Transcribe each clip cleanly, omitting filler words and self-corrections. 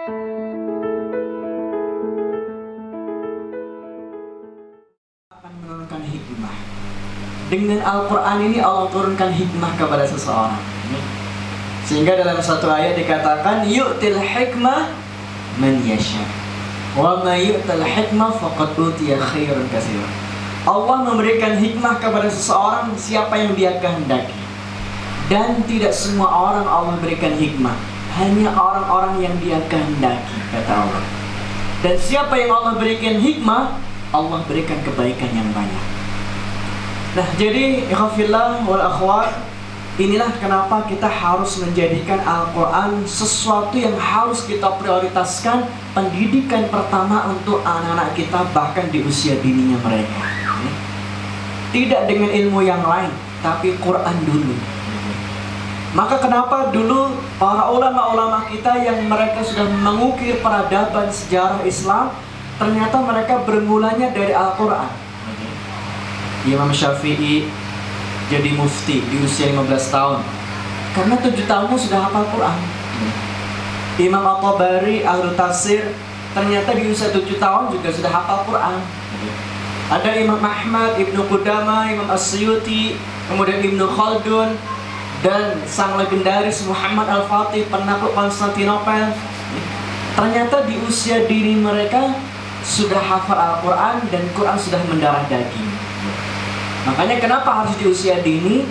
Akan menurunkan hikmah. Dengan Al-Quran ini Allah turunkan hikmah kepada seseorang. Sehingga dalam satu ayat dikatakan yu'til hikmah man yasha wa ma yu'tal hikmah faqad utiya khairan katsira. Allah memberikan hikmah kepada seseorang siapa yang Dia kehendaki. Dan tidak semua orang Allah berikan hikmah, hanya orang-orang yang Dia kehendaki, kata Allah. Dan siapa yang Allah berikan hikmah, Allah berikan kebaikan yang banyak. Nah, jadi ikhwafillah wal akhwat, inilah kenapa kita harus menjadikan Al-Quran sesuatu yang harus kita prioritaskan pendidikan pertama untuk anak-anak kita, bahkan di usia dininya mereka. Tidak dengan ilmu yang lain, tapi Quran dulu. Maka kenapa dulu para ulama-ulama kita yang mereka sudah mengukir peradaban sejarah Islam, ternyata mereka bermulanya dari Al-Quran. Imam Syafi'i jadi mufti di usia 15 tahun karena 7 tahunnya sudah hafal Quran. Imam At-Tabari ahli tafsir ternyata di usia 7 tahun juga sudah hafal Quran. Ada Imam Ahmad, Ibnu Qudamah, Imam As-Suyuti, kemudian Ibnu Khaldun, dan sang legendaris Muhammad Al-Fatih, penakluk Konstantinopel. Ternyata di usia dini mereka sudah hafal Al-Quran dan Quran sudah mendarah daging. Makanya kenapa harus di usia dini?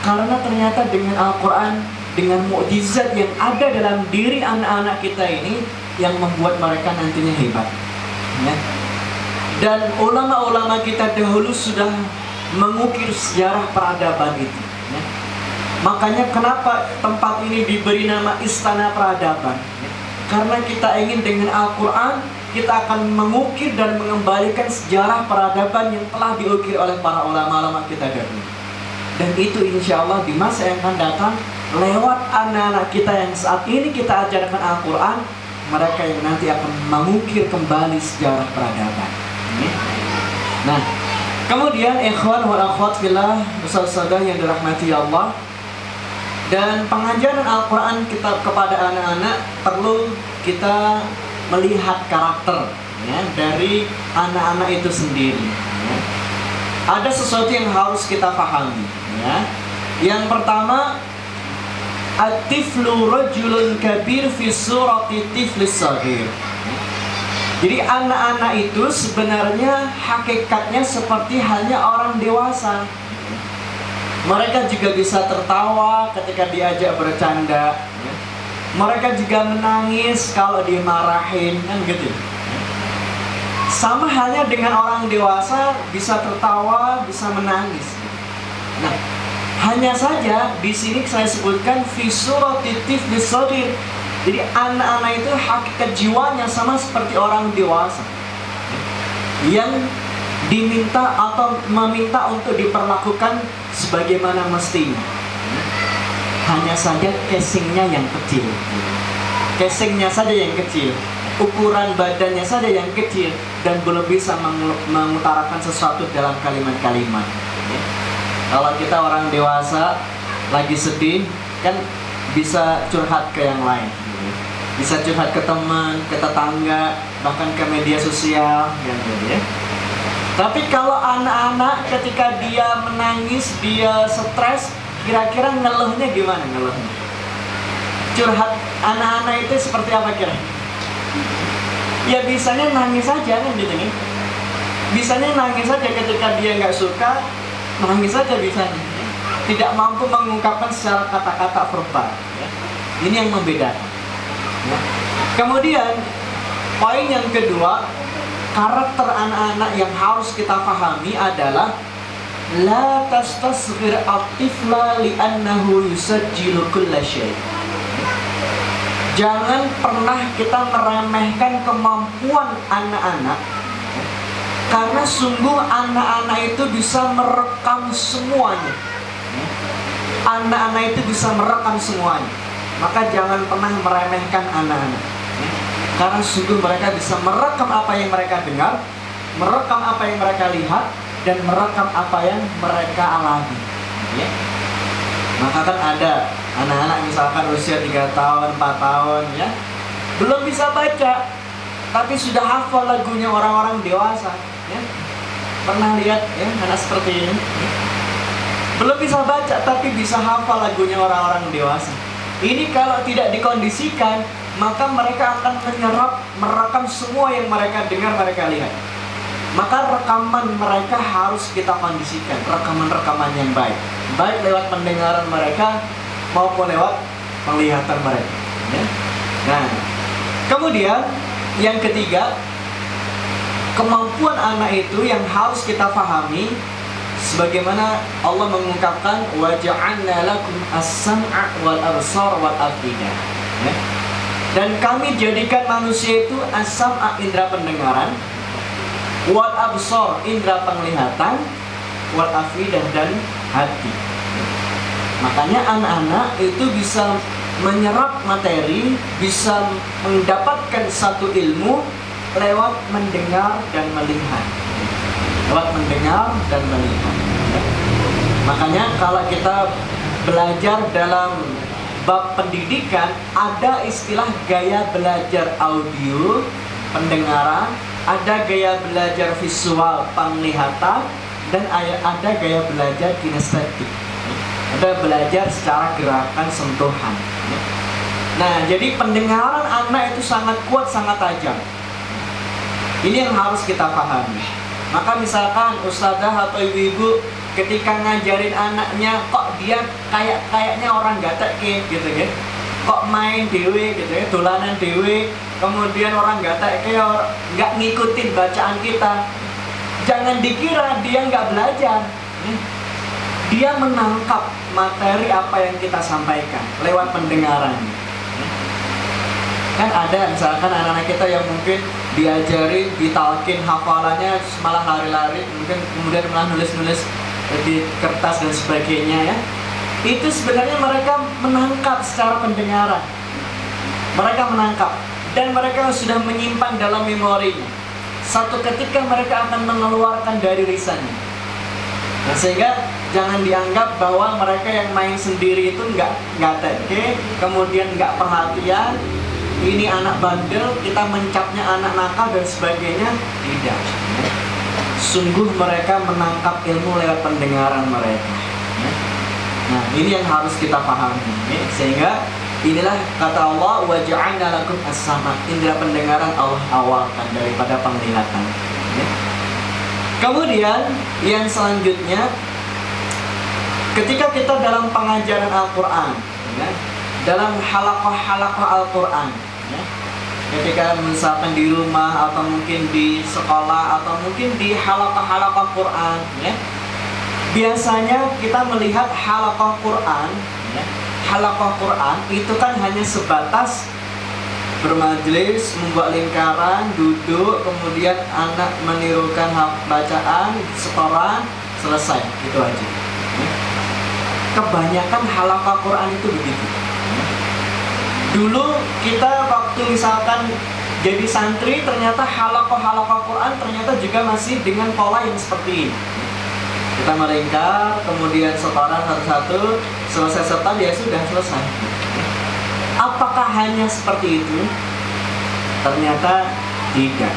Karena ternyata dengan Al-Quran, dengan mukjizat yang ada dalam diri anak-anak kita ini yang membuat mereka nantinya hebat, ya. Dan ulama-ulama kita dahulu sudah mengukir sejarah peradaban itu, ya. Makanya kenapa tempat ini diberi nama Istana Peradaban, ya. Karena kita ingin dengan Al-Quran kita akan mengukir dan mengembalikan sejarah peradaban yang telah diukir oleh para ulama-ulama kita dahulu. Dan itu insya Allah di masa yang akan datang, lewat anak-anak kita yang saat ini kita ajarkan Al-Quran, mereka yang nanti akan mengukir kembali sejarah peradaban. Nah, kemudian ikhwan wal akhwat fillah, saudara yang dirahmati Allah, dan pengajaran Al-Quran kita kepada anak-anak perlu kita melihat karakter, ya, dari anak-anak itu sendiri, ya. Ada sesuatu yang harus kita pahami, ya. Yang pertama, at-tiflu rajulun kabir fi surati tiflis saghir. Jadi anak-anak itu sebenarnya hakikatnya seperti halnya orang dewasa. Mereka juga bisa tertawa ketika diajak bercanda, ya. Mereka juga menangis kalau dimarahin, kan gitu. Sama halnya dengan orang dewasa, bisa tertawa, bisa menangis. Nah, hanya saja di sini saya sebutkan fi surati tiflis saghir. Jadi anak-anak itu hakikat jiwanya sama seperti orang dewasa yang diminta atau meminta untuk diperlakukan sebagaimana mestinya. Hanya saja casingnya yang kecil, casingnya saja yang kecil, ukuran badannya saja yang kecil, dan belum bisa mengutarakan sesuatu dalam kalimat-kalimat. Kalau kita orang dewasa lagi sedih, kan bisa curhat ke yang lain, bisa curhat ke teman, ke tetangga, bahkan ke media sosial, gitu ya. Tapi kalau anak-anak ketika dia menangis, dia stres, kira-kira ngeluhnya gimana ngeluhnya? Curhat anak-anak itu seperti apa kira? Ya bisanya nangis saja kan gitu nih. Bisanya nangis saja ketika dia nggak suka, nangis saja bisanya. Tidak mampu mengungkapkan secara kata-kata verbal. Ya. Ini yang membedakan. Ya. Kemudian poin yang kedua, karakter anak-anak yang harus kita pahami adalah la tastasghir at-tifla li'annahu yusajjilu kulla syai'. Jangan pernah kita meremehkan kemampuan anak-anak, karena sungguh anak-anak itu bisa merekam semuanya. Anak-anak itu bisa merekam semuanya. Maka jangan pernah meremehkan anak-anak, karena sungguh mereka bisa merekam apa yang mereka dengar, merekam apa yang mereka lihat, dan merekam apa yang mereka alami, ya. Maka kan ada anak-anak misalkan usia 3 tahun, 4 tahun, ya, Belum bisa baca, tapi sudah hafal lagunya orang-orang dewasa. Ya. Pernah lihat ya anak seperti ini? Belum bisa baca, tapi bisa hafal lagunya orang-orang dewasa. Ini kalau tidak dikondisikan, maka mereka akan merekam semua yang mereka dengar, mereka lihat. Maka rekaman mereka harus kita kondisikan, rekaman-rekaman yang baik, baik lewat pendengaran mereka maupun lewat penglihatan mereka. Ya. Nah, kemudian yang ketiga, kemampuan anak itu yang harus kita pahami, sebagaimana Allah mengungkapkan wa ja'alna lakum as-sam'a wal absar wal afidah. Ya. Dan kami jadikan manusia itu as-sam'a, indera pendengaran, wal absar, indera penglihatan, wal afidah, dan hati. Makanya anak-anak itu bisa menyerap materi, bisa mendapatkan satu ilmu lewat mendengar dan melihat. Lewat mendengar dan melihat. Makanya kalau kita belajar dalam bab pendidikan, ada istilah gaya belajar audio, pendengaran, ada gaya belajar visual, penglihatan, dan ada gaya belajar kinestetik. Ada belajar secara gerakan sentuhan. Nah, jadi pendengaran anak itu sangat kuat, sangat tajam. Ini yang harus kita pahami. Maka misalkan ustazah atau ibu-ibu ketika ngajarin anaknya, kok dia kayaknya orang gatek gitu kan? Kok main dewe gitu ya, dolanan dewe, kemudian orang gatek nggak ngikutin bacaan kita. Jangan dikira dia nggak belajar. Dia menangkap materi apa yang kita sampaikan lewat pendengaran. Kan ada misalkan anak-anak kita yang mungkin diajarin, ditalkin hafalannya malah lari-lari, mungkin kemudian malah nulis-nulis di kertas dan sebagainya ya. Itu sebenarnya mereka menangkap secara pendengaran. Mereka menangkap dan mereka sudah menyimpan dalam memorinya. Satu ketika mereka akan mengeluarkan dari lisannya. Nah, sehingga jangan dianggap bahwa mereka yang main sendiri itu nggak teke, kemudian nggak perhatian, ini anak bandel, kita mencapnya anak nakal dan sebagainya. Tidak. Sungguh mereka menangkap ilmu lewat pendengaran mereka. Nah, ini yang harus kita pahami. Sehingga inilah kata Allah, wa ja'alna lakum as-sama', indera pendengaran Allah awalkan daripada penglihatan. Kemudian yang selanjutnya, ketika kita dalam pengajaran Al-Quran, ya, dalam halaqah-halaqah Al-Quran, ya, ketika misalkan di rumah atau mungkin di sekolah atau mungkin di halaqah-halaqah Quran, ya, biasanya kita melihat halaqah Quran, ya, halaqah Quran itu kan hanya sebatas bermajelis, membuat lingkaran, duduk, kemudian anak menirukan bacaan, setoran, selesai, itu aja. Kebanyakan halaqah Quran itu begitu. Dulu kita waktu misalkan jadi santri, ternyata halaqah Quran ternyata juga masih dengan pola yang seperti ini. Kita melingkar, kemudian setoran satu-satu, selesai setor ya sudah selesai. Apakah hanya seperti itu? Ternyata tidak.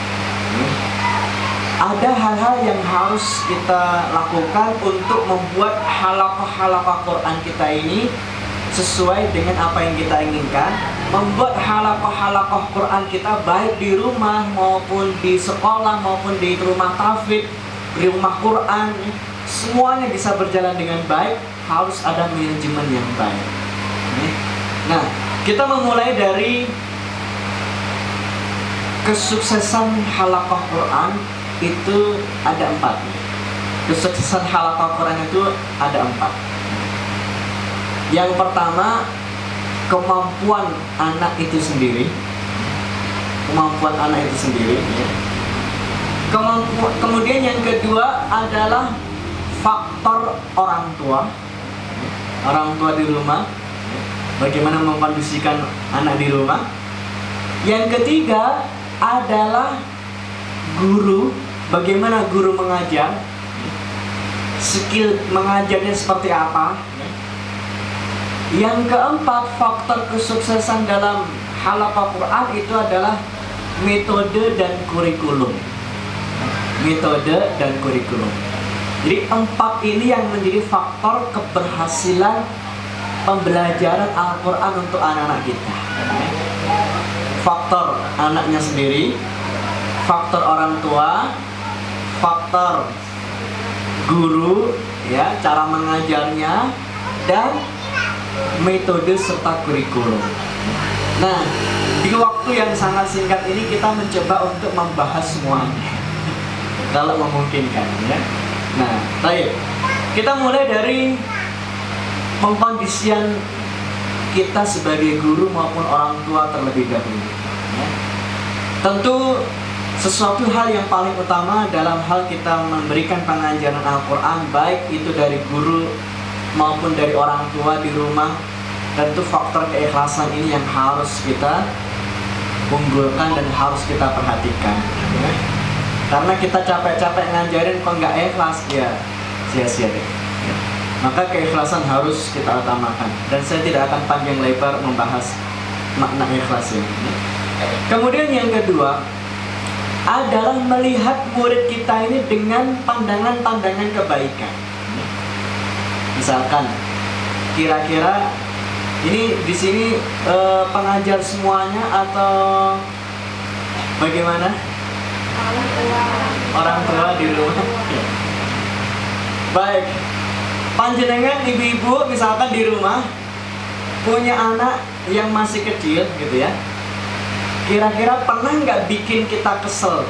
Ada hal-hal yang harus kita lakukan untuk membuat halaqah-halaqah Quran kita ini sesuai dengan apa yang kita inginkan. Membuat halaqah-halaqah Quran kita baik di rumah maupun di sekolah maupun di rumah tahfidz, di rumah Quran, semuanya bisa berjalan dengan baik. Harus ada manajemen yang baik. Nah, kita memulai dari kesuksesan halaqah Quran itu ada 4. Kesuksesan halaqah Quran itu ada 4. Yang pertama, kemampuan anak itu sendiri. Kemampuan anak itu sendiri, ya. Kemudian yang kedua adalah faktor orang tua. Orang tua di rumah, bagaimana mengkondisikan anak di rumah. Yang ketiga adalah guru, bagaimana guru mengajar, skill mengajarnya seperti apa. Yang keempat, faktor kesuksesan dalam halaqah Quran itu adalah metode dan kurikulum. Metode dan kurikulum. Jadi 4 ini yang menjadi faktor keberhasilan pembelajaran Al-Quran untuk anak-anak kita. Faktor anaknya sendiri, faktor orang tua, faktor guru, ya, cara mengajarnya, dan metode serta kurikulum. Nah, di waktu yang sangat singkat ini kita mencoba untuk membahas semuanya, kalau memungkinkan, ya. Nah, baik. Kita mulai dari pengkondisian kita sebagai guru maupun orang tua terlebih dahulu, ya. Tentu sesuatu hal yang paling utama dalam hal kita memberikan pengajaran Al-Quran, baik itu dari guru maupun dari orang tua di rumah, tentu faktor keikhlasan ini yang harus kita unggulkan dan harus kita perhatikan, ya. Karena kita capek-capek ngajarin kok nggak ikhlas, ya sia-sia deh, ya. Maka keikhlasan harus kita utamakan. Dan saya tidak akan panjang lebar membahas makna ikhlas ini. Kemudian yang kedua adalah melihat murid kita ini dengan pandangan-pandangan kebaikan. Misalkan, kira-kira ini di sini pengajar semuanya atau bagaimana? Orang tua di rumah. Baik, panjenengan ibu-ibu misalkan di rumah punya anak yang masih kecil gitu ya, kira-kira pernah nggak bikin kita kesel?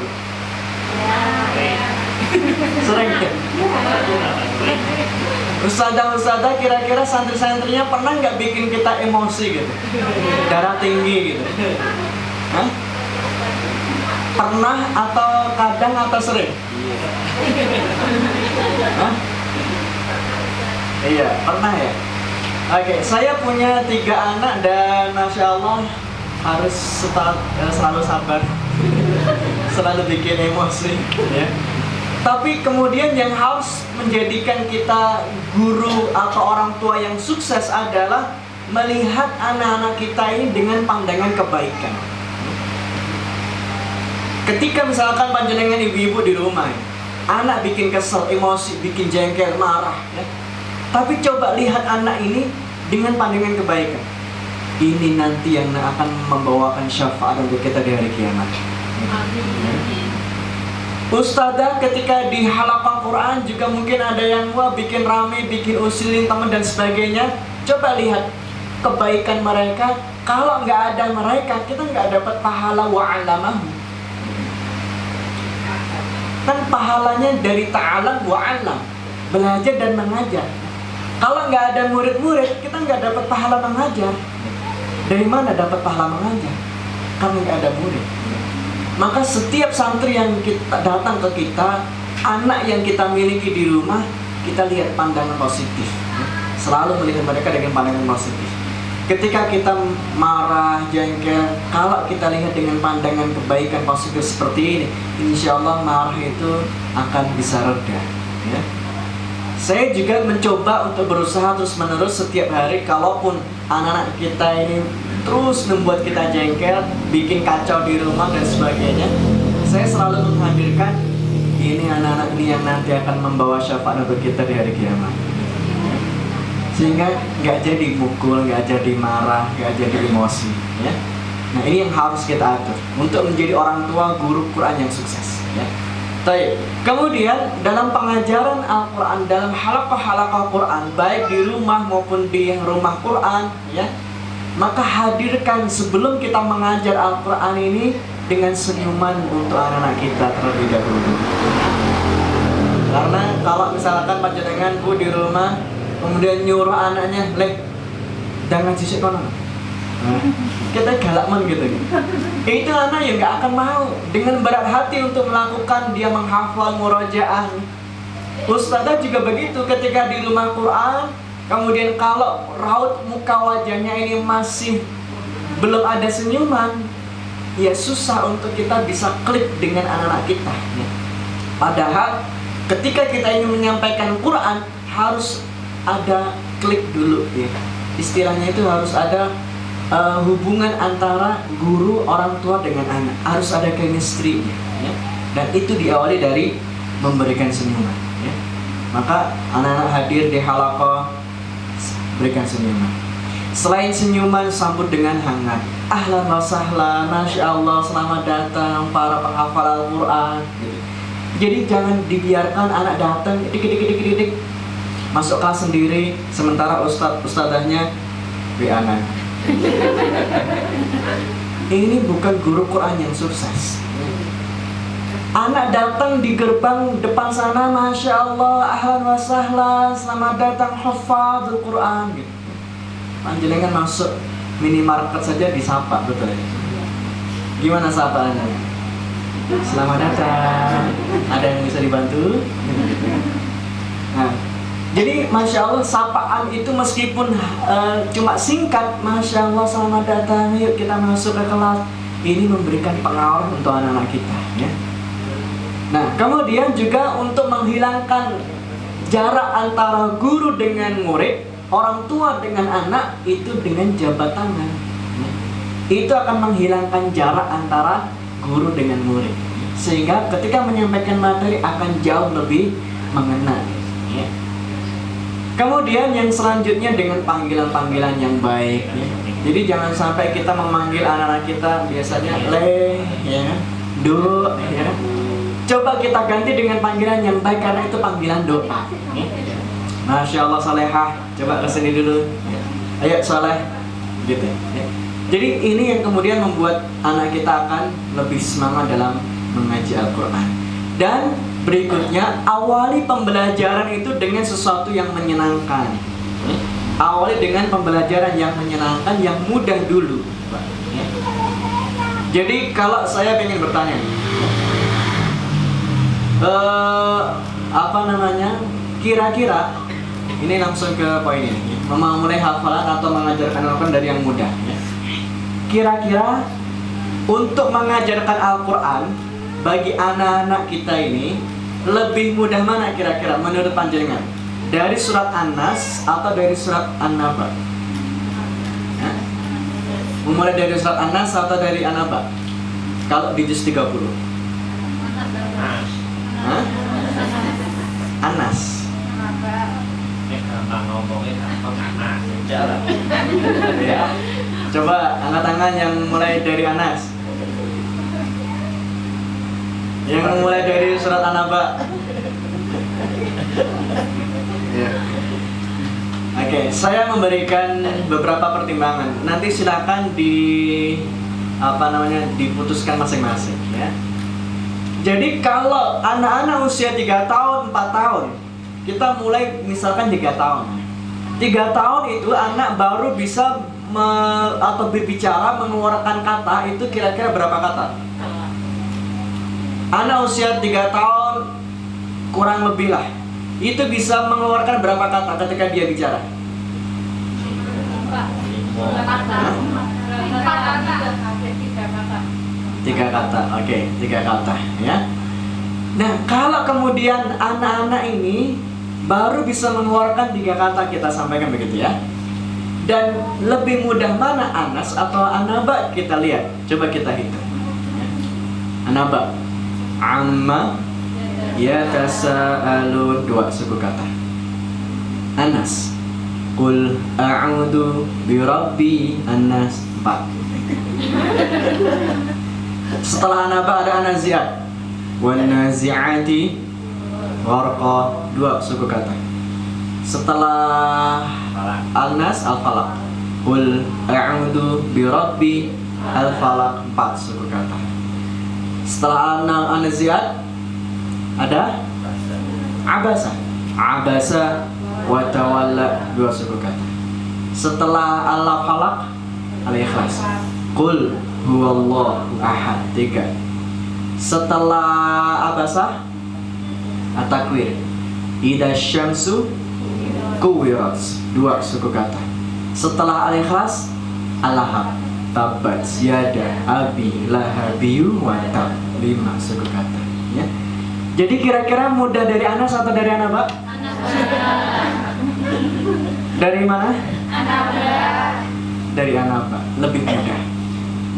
Sering ya? Ustadzah kira-kira santri-santrinya pernah nggak bikin kita emosi gitu, darah tinggi gitu? Hah? Pernah atau kadang atau sering? Hah? Iya, pernah ya? Oke, saya punya 3 anak dan Masya Allah harus selalu sabar, selalu bikin emosi, ya. Tapi kemudian yang harus menjadikan kita guru atau orang tua yang sukses adalah melihat anak-anak kita ini dengan pandangan kebaikan. Ketika misalkan panjenengan ibu-ibu di rumah, anak bikin kesel, emosi, bikin jengkel, marah, ya. Tapi coba lihat anak ini dengan pandangan kebaikan. Ini nanti yang akan membawakan syafaat untuk kita di hari kiamat. Ustadzah ketika di halaqah Quran juga mungkin ada yang bikin rame, bikin usilin teman dan sebagainya. Coba lihat kebaikan mereka. Kalau nggak ada mereka, kita nggak dapat pahala wa'alamahu. Kan pahalanya dari ta'alam wa'alam, belajar dan mengajar. Kalau nggak ada murid-murid, kita nggak dapat pahala mengajar. Dari mana dapat pahala mengajar? Karena nggak ada murid. Maka setiap santri yang kita datang ke kita, anak yang kita miliki di rumah, kita lihat pandangan positif. Selalu melihat mereka dengan pandangan positif. Ketika kita marah, jengkel, kalau kita lihat dengan pandangan kebaikan positif seperti ini, insya Allah marah itu akan bisa reda, ya. Saya juga mencoba untuk berusaha terus-menerus setiap hari. Kalaupun anak-anak kita ini terus membuat kita jengkel, bikin kacau di rumah dan sebagainya, saya selalu menghadirkan ini anak-anak ini yang nanti akan membawa syafaat untuk kita di hari kiamat. Sehingga nggak jadi mukul, nggak jadi marah, nggak jadi emosi, ya. Nah, ini yang harus kita atur untuk menjadi orang tua guru Quran yang sukses, ya. Baik. Kemudian dalam pengajaran Al-Quran, dalam halaqah-halaqah Quran, baik di rumah maupun di rumah Quran, ya, maka hadirkan sebelum kita mengajar Al-Quran ini dengan senyuman untuk anak-anak kita terlebih dahulu. Karena kalau misalkan panjenengan bu di rumah kemudian nyuruh anaknya, "Lek, jangan sisik kono." Kita galakman gitu. Itu anak yang gak akan mau dengan berat hati untuk melakukan, dia menghafal murojaah. Ustadzah juga begitu, ketika di rumah Quran, kemudian kalau raut muka wajahnya ini masih belum ada senyuman, ya susah untuk kita bisa klik dengan anak-anak kita, ya. Padahal ketika kita ingin menyampaikan Quran harus ada klik dulu, ya. Istilahnya itu harus ada hubungan antara guru, orang tua dengan anak harus ada chemistry, ya. Dan itu diawali dari memberikan senyuman, ya. Maka anak-anak hadir di halaqah, berikan senyuman. Selain senyuman, sambut dengan hangat. Ahlan wa sahlan, masya Allah, selamat datang para penghafal Al-Quran, gitu. Jadi jangan dibiarkan anak datang dik masuk kelas sendiri, sementara ustadzahnya WA-an. Ini bukan guru Quran yang sukses. Anak datang di gerbang depan sana, masya Allah, ahlan wa sahlan, selamat datang hafadzul Quran, gitu. Panjenengan masuk minimarket saja disapa, betul ya? Gimana sapaannya? Selamat datang, ada yang bisa dibantu? Nah, jadi masya Allah sapaan itu meskipun cuma singkat, masya Allah selamat datang, yuk kita masuk ke kelas. Ini memberikan pengaruh untuk anak-anak kita, ya. Nah, kemudian juga untuk menghilangkan jarak antara guru dengan murid, orang tua dengan anak, itu dengan jabat tangan. Itu akan menghilangkan jarak antara guru dengan murid, sehingga ketika menyampaikan materi akan jauh lebih mengena, ya. Kemudian yang selanjutnya dengan panggilan-panggilan yang baik, ya. Jadi jangan sampai kita memanggil anak-anak kita biasanya le, ya, do, ya. Coba kita ganti dengan panggilan yang baik, karena itu panggilan doa, ya. Masya Allah Salehah, coba kesini dulu, ya. Ayo Saleh, gitu, ya. Jadi ini yang kemudian membuat anak kita akan lebih semangat dalam mengaji Al-Quran. Dan berikutnya, awali pembelajaran itu dengan sesuatu yang menyenangkan. Awali dengan pembelajaran yang menyenangkan, yang mudah dulu. Jadi kalau saya ingin bertanya, kira-kira ini langsung ke poin ini, memulai hafalan atau mengajarkan Al-Quran dari yang mudah, ya. Kira-kira untuk mengajarkan Al-Quran bagi anak-anak kita ini lebih mudah mana kira-kira menurut panjenengan? Dari surat An-Nas atau dari surat An-Naba? Memulai dari surat An-Nas atau dari An-Naba? Kalau di juz 30. An-Nas. Ya. Coba angkat tangan yang mulai dari An-Nas. Yang mulai dari surat An-Naba. Ya. Oke, saya memberikan beberapa pertimbangan. Nanti silakan diputuskan masing-masing, ya. Jadi kalau anak-anak usia 3 tahun, 4 tahun, kita mulai misalkan 3 tahun. 3 tahun itu anak baru bisa atau berbicara, mengeluarkan kata, itu kira-kira berapa kata? Anak usia 3 tahun kurang lebih lah, itu bisa mengeluarkan berapa kata ketika dia bicara? 3 kata, oke, 3 kata, ya. Nah, kalau kemudian anak-anak ini baru bisa mengeluarkan 3 kata, kita sampaikan begitu, ya. Dan lebih mudah mana, Anas atau An-Naba? Kita lihat, coba kita hitung, ya. An-Naba, amma yatasaalun, 2 suku kata. Anas, qul a'udzu birabbi An-Nas, 4. Setelah An-Naba ada An-Nazi'at, wan nazi'ati gharqa, 2 suku kata. Setelah Al-Nas, Al-Falaq, qul a'udzu birabbi Al-Falaq, 4 suku kata. Setelah An-Nazi'at ada Abasa, Abasa wa tawalla, 2 suku kata. Setelah Al-Falaq, Al-Ikhlas, qul huwallahu ahad, 3. Setelah Abasa, At-Takwir, idza syamsu kuwirat, 2 suku kata. Setelah Al-Ikhlas, Al-Lahab, tabat yada abi lahabiyu wa tab, 5 suku kata, ya. Jadi kira-kira mudah dari Anas atau dari An-Naba? Dari mana? An-Naba. dari Anaba, lebih mudah.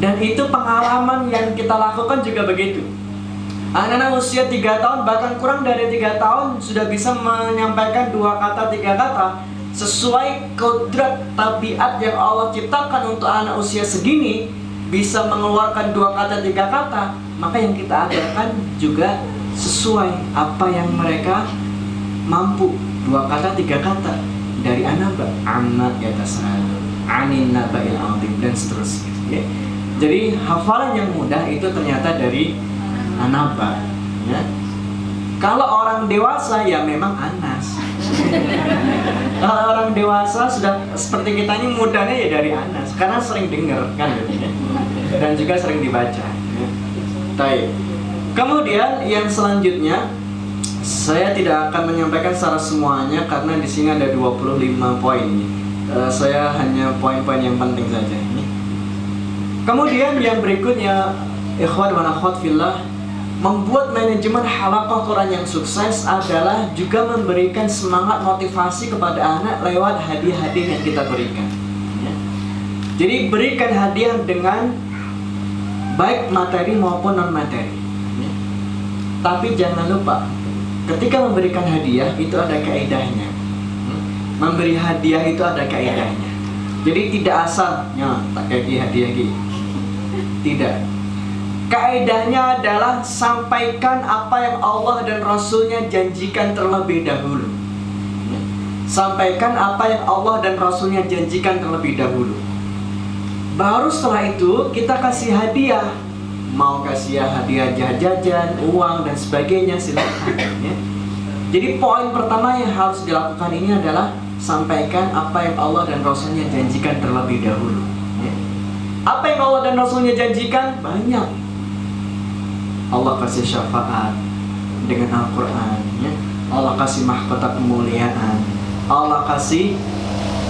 Dan itu pengalaman yang kita lakukan juga begitu. Anak-anak usia 3 tahun, bahkan kurang dari 3 tahun sudah bisa menyampaikan 2 kata, 3 kata sesuai kodrat tabiat yang Allah ciptakan untuk anak usia segini, bisa mengeluarkan 2 kata, 3 kata. Maka yang kita ajarkan juga sesuai apa yang mereka mampu. 2 kata, 3 kata dari Anaba, amma yatasaalun, anin naba'il 'adzim, dan seterusnya, ya. Jadi hafalan yang mudah itu ternyata dari Anaba, ya. Kalau orang dewasa ya memang Anas. Kalau orang dewasa sudah seperti kita ini, mudahnya ya dari Anas, karena sering dengar kan, ya. Dan juga sering dibaca, ya. Baik. Kemudian yang selanjutnya, saya tidak akan menyampaikan secara semuanya karena di sini ada 25 poin. Saya hanya poin-poin yang penting saja. Kemudian yang berikutnya, ikhwan wa akhwat fillah, membuat manajemen halaqah Quran yang sukses adalah juga memberikan semangat motivasi kepada anak lewat hadiah-hadiah yang kita berikan, ya. Jadi berikan hadiah dengan baik materi maupun non materi, ya. Tapi jangan lupa, ketika memberikan hadiah itu ada kaidahnya. Memberi hadiah itu ada kaidahnya. Jadi tidak asal, ya, tak kayak hadiah gitu. Tidak. Kaidahnya adalah sampaikan apa yang Allah dan Rasulnya janjikan terlebih dahulu. Sampaikan apa yang Allah dan Rasulnya janjikan terlebih dahulu. Baru setelah itu kita kasih hadiah. Mau kasih hadiah jajan, uang dan sebagainya, silakan, ya. Jadi poin pertama yang harus dilakukan ini adalah sampaikan apa yang Allah dan Rasulnya janjikan terlebih dahulu, ya. Apa yang Allah dan Rasulnya janjikan? Banyak. Allah kasih syafaat dengan Al-Quran, ya. Allah kasih mahkota kemuliaan, Allah kasih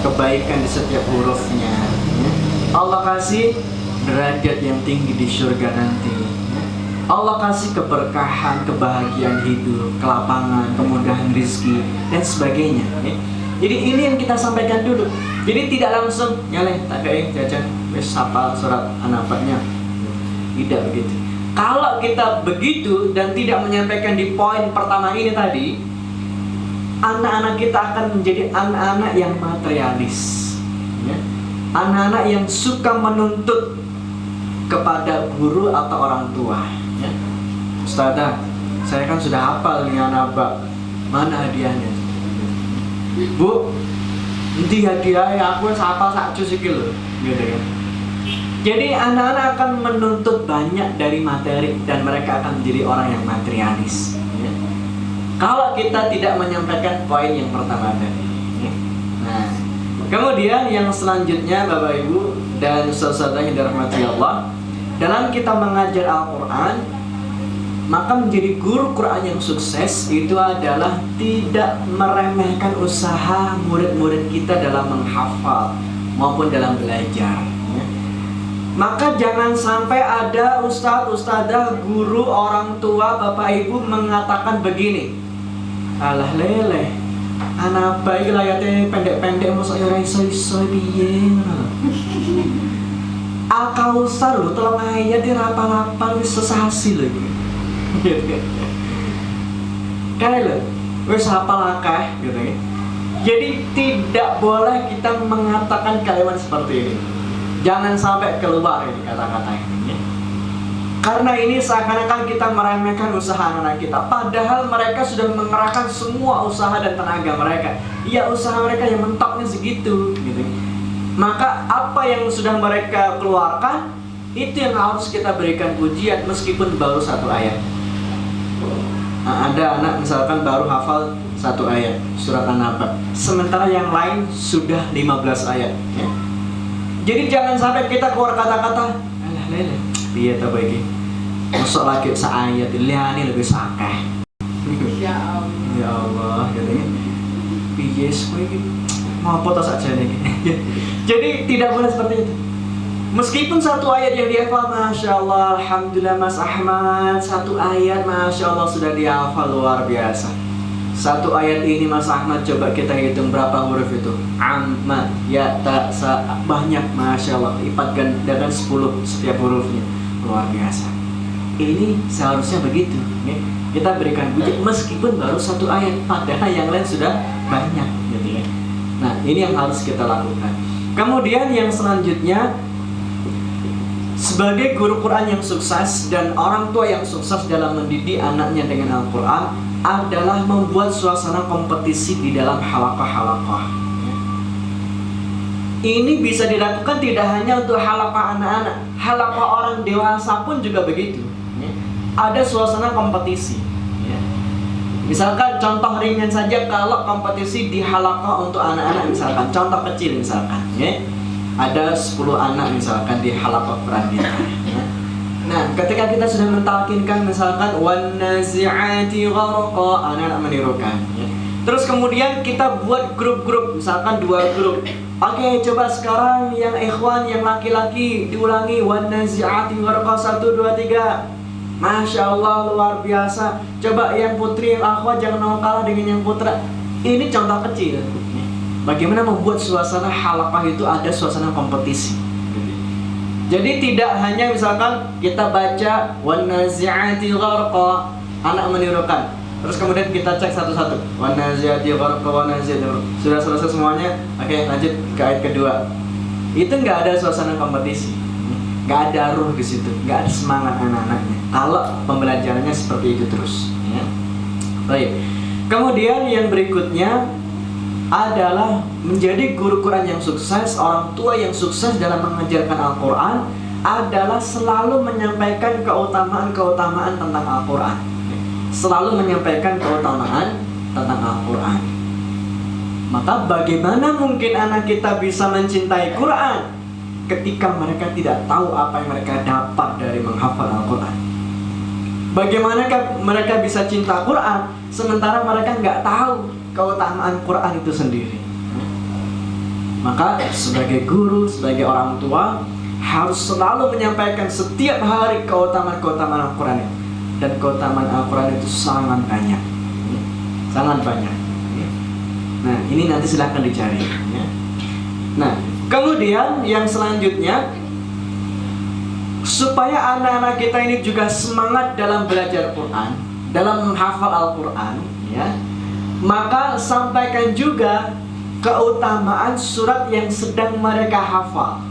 kebaikan di setiap hurufnya, ya. Allah kasih derajat yang tinggi di surga nanti, ya. Allah kasih keberkahan, kebahagiaan hidup, kelapangan, kemudahan rizki, dan sebagainya, ya. Jadi ini yang kita sampaikan dulu. Jadi tidak langsung nyaleh tak kayak jajan wis hafal surat An-Naba'nya. Tidak begitu. Kalau kita begitu dan tidak menyampaikan di poin pertama ini tadi, anak-anak kita akan menjadi anak-anak yang materialis, ya. Anak-anak yang suka menuntut kepada guru atau orang tua, ya. Ustazah, saya kan sudah hafal nih An-Naba, mana hadiahnya? Bu, nanti hadiahnya aku hafal sak juz iki lho, gitu kan. Jadi anak-anak akan menuntut banyak dari materi dan mereka akan menjadi orang yang materialis, ya. Kalau kita tidak menyampaikan poin yang pertama tadi, ya. Nah, kemudian yang selanjutnya Bapak Ibu dan saudara yang dirahmati Allah, dalam kita mengajar Al-Quran, maka menjadi guru Quran yang sukses itu adalah tidak meremehkan usaha murid-murid kita dalam menghafal maupun dalam belajar, ya. Maka jangan sampai ada ustadz, ustadzah, guru, orang tua, bapak ibu mengatakan begini, alah leleh, An-Naba iki layate pendek-pendek mosok ora iso-iso piye. Al-Kausar lho, 3 ayat dirapal-rapal wis sesasi lho iki. Kayak lho, wis hafal akeh gitu ya. Jadi tidak boleh kita mengatakan kalimat seperti ini. Jangan sampai keluar ini kata-kata ini, ya. Karena ini seakan-akan kita meremehkan usaha anak kita, padahal mereka sudah mengerahkan semua usaha dan tenaga mereka. Ya, usaha mereka yang mentoknya segitu gitu. Maka apa yang sudah mereka keluarkan itu yang harus kita berikan pujian meskipun baru 1 ayat. Nah, ada anak misalkan baru hafal 1 ayat surat An-Naba, sementara yang lain sudah 15 ayat, ya. Jadi jangan sampai kita keluar kata-kata alah lele piye ta iki mosok lagi sak ayat liyane lebih sakeh. Ya Allah gitu ya. Piye kowe iki ngopo ta sakjane iki. Jadi tidak boleh seperti itu. Meskipun 1 ayat yang dihafal, Masya Allah, Alhamdulillah Mas Ahmad, 1 ayat Masya Allah sudah dihafal, luar biasa. Satu ayat ini Mas Ahmad coba kita hitung berapa huruf itu. Amma, ya, ta, sa, banyak, Masya Allah. Lipat gandakan 10 setiap hurufnya. Luar biasa. Ini seharusnya begitu ya. Kita berikan bujuk meskipun baru satu ayat, padahal yang lain sudah banyak gitu ya. Nah ini yang harus kita lakukan. Kemudian yang selanjutnya, sebagai guru Quran yang sukses dan orang tua yang sukses dalam mendidik anaknya dengan Al-Quran adalah membuat suasana kompetisi di dalam halaqah-halaqah. Ini bisa dilakukan tidak hanya untuk halaqah anak-anak, halaqah orang dewasa pun juga begitu. Ada suasana kompetisi. Misalkan contoh ringan saja, kalau kompetisi di halaqah untuk anak-anak, misalkan contoh kecil misalkan ada 10 anak misalkan di halaqah Quran. Nah, ketika kita sudah mentalkinkan misalkan wan nazi'ati gharqa, anak-anak menirukan terus kemudian kita buat grup-grup, misalkan 2 grup. Oke, coba sekarang yang ikhwan, yang laki-laki diulangi wan nazi'ati gharqa 1, 2, 3. Masya Allah, luar biasa. Coba yang putri, yang akhwat jangan mau kalah dengan yang putra. Ini contoh kecil bagaimana membuat suasana halaqah itu ada suasana kompetisi. Jadi tidak hanya misalkan kita baca wan nazi'ati gharqa, anak menirukan, terus kemudian kita cek satu-satu wan nazi'ati gharqa, wan nazi'ati gharqa. Sudah selesai semuanya, oke lanjut ke ayat kedua. Itu nggak ada suasana kompetisi, nggak ada ruh di situ, nggak ada semangat anak-anaknya kalau pembelajarannya seperti itu terus ya. Baik. Kemudian yang berikutnya adalah menjadi guru Quran yang sukses, orang tua yang sukses dalam mengajarkan Al-Quran adalah selalu menyampaikan keutamaan-keutamaan tentang Al-Quran. Selalu menyampaikan keutamaan tentang Al-Quran. Maka bagaimana mungkin anak kita bisa mencintai Quran ketika mereka tidak tahu apa yang mereka dapat dari menghafal Al-Quran? Bagaimana mereka bisa cinta Quran sementara mereka nggak tahu keutamaan Quran itu sendiri? Maka sebagai guru, sebagai orang tua harus selalu menyampaikan setiap hari keutamaan-keutamaan Al-Quran itu. Dan keutamaan Al-Quran itu sangat banyak, sangat banyak. Nah ini nanti silahkan dicari. Nah kemudian yang selanjutnya, supaya anak-anak kita ini juga semangat dalam belajar Quran, dalam menghafal Al-Quran ya, maka sampaikan juga keutamaan surat yang sedang mereka hafal.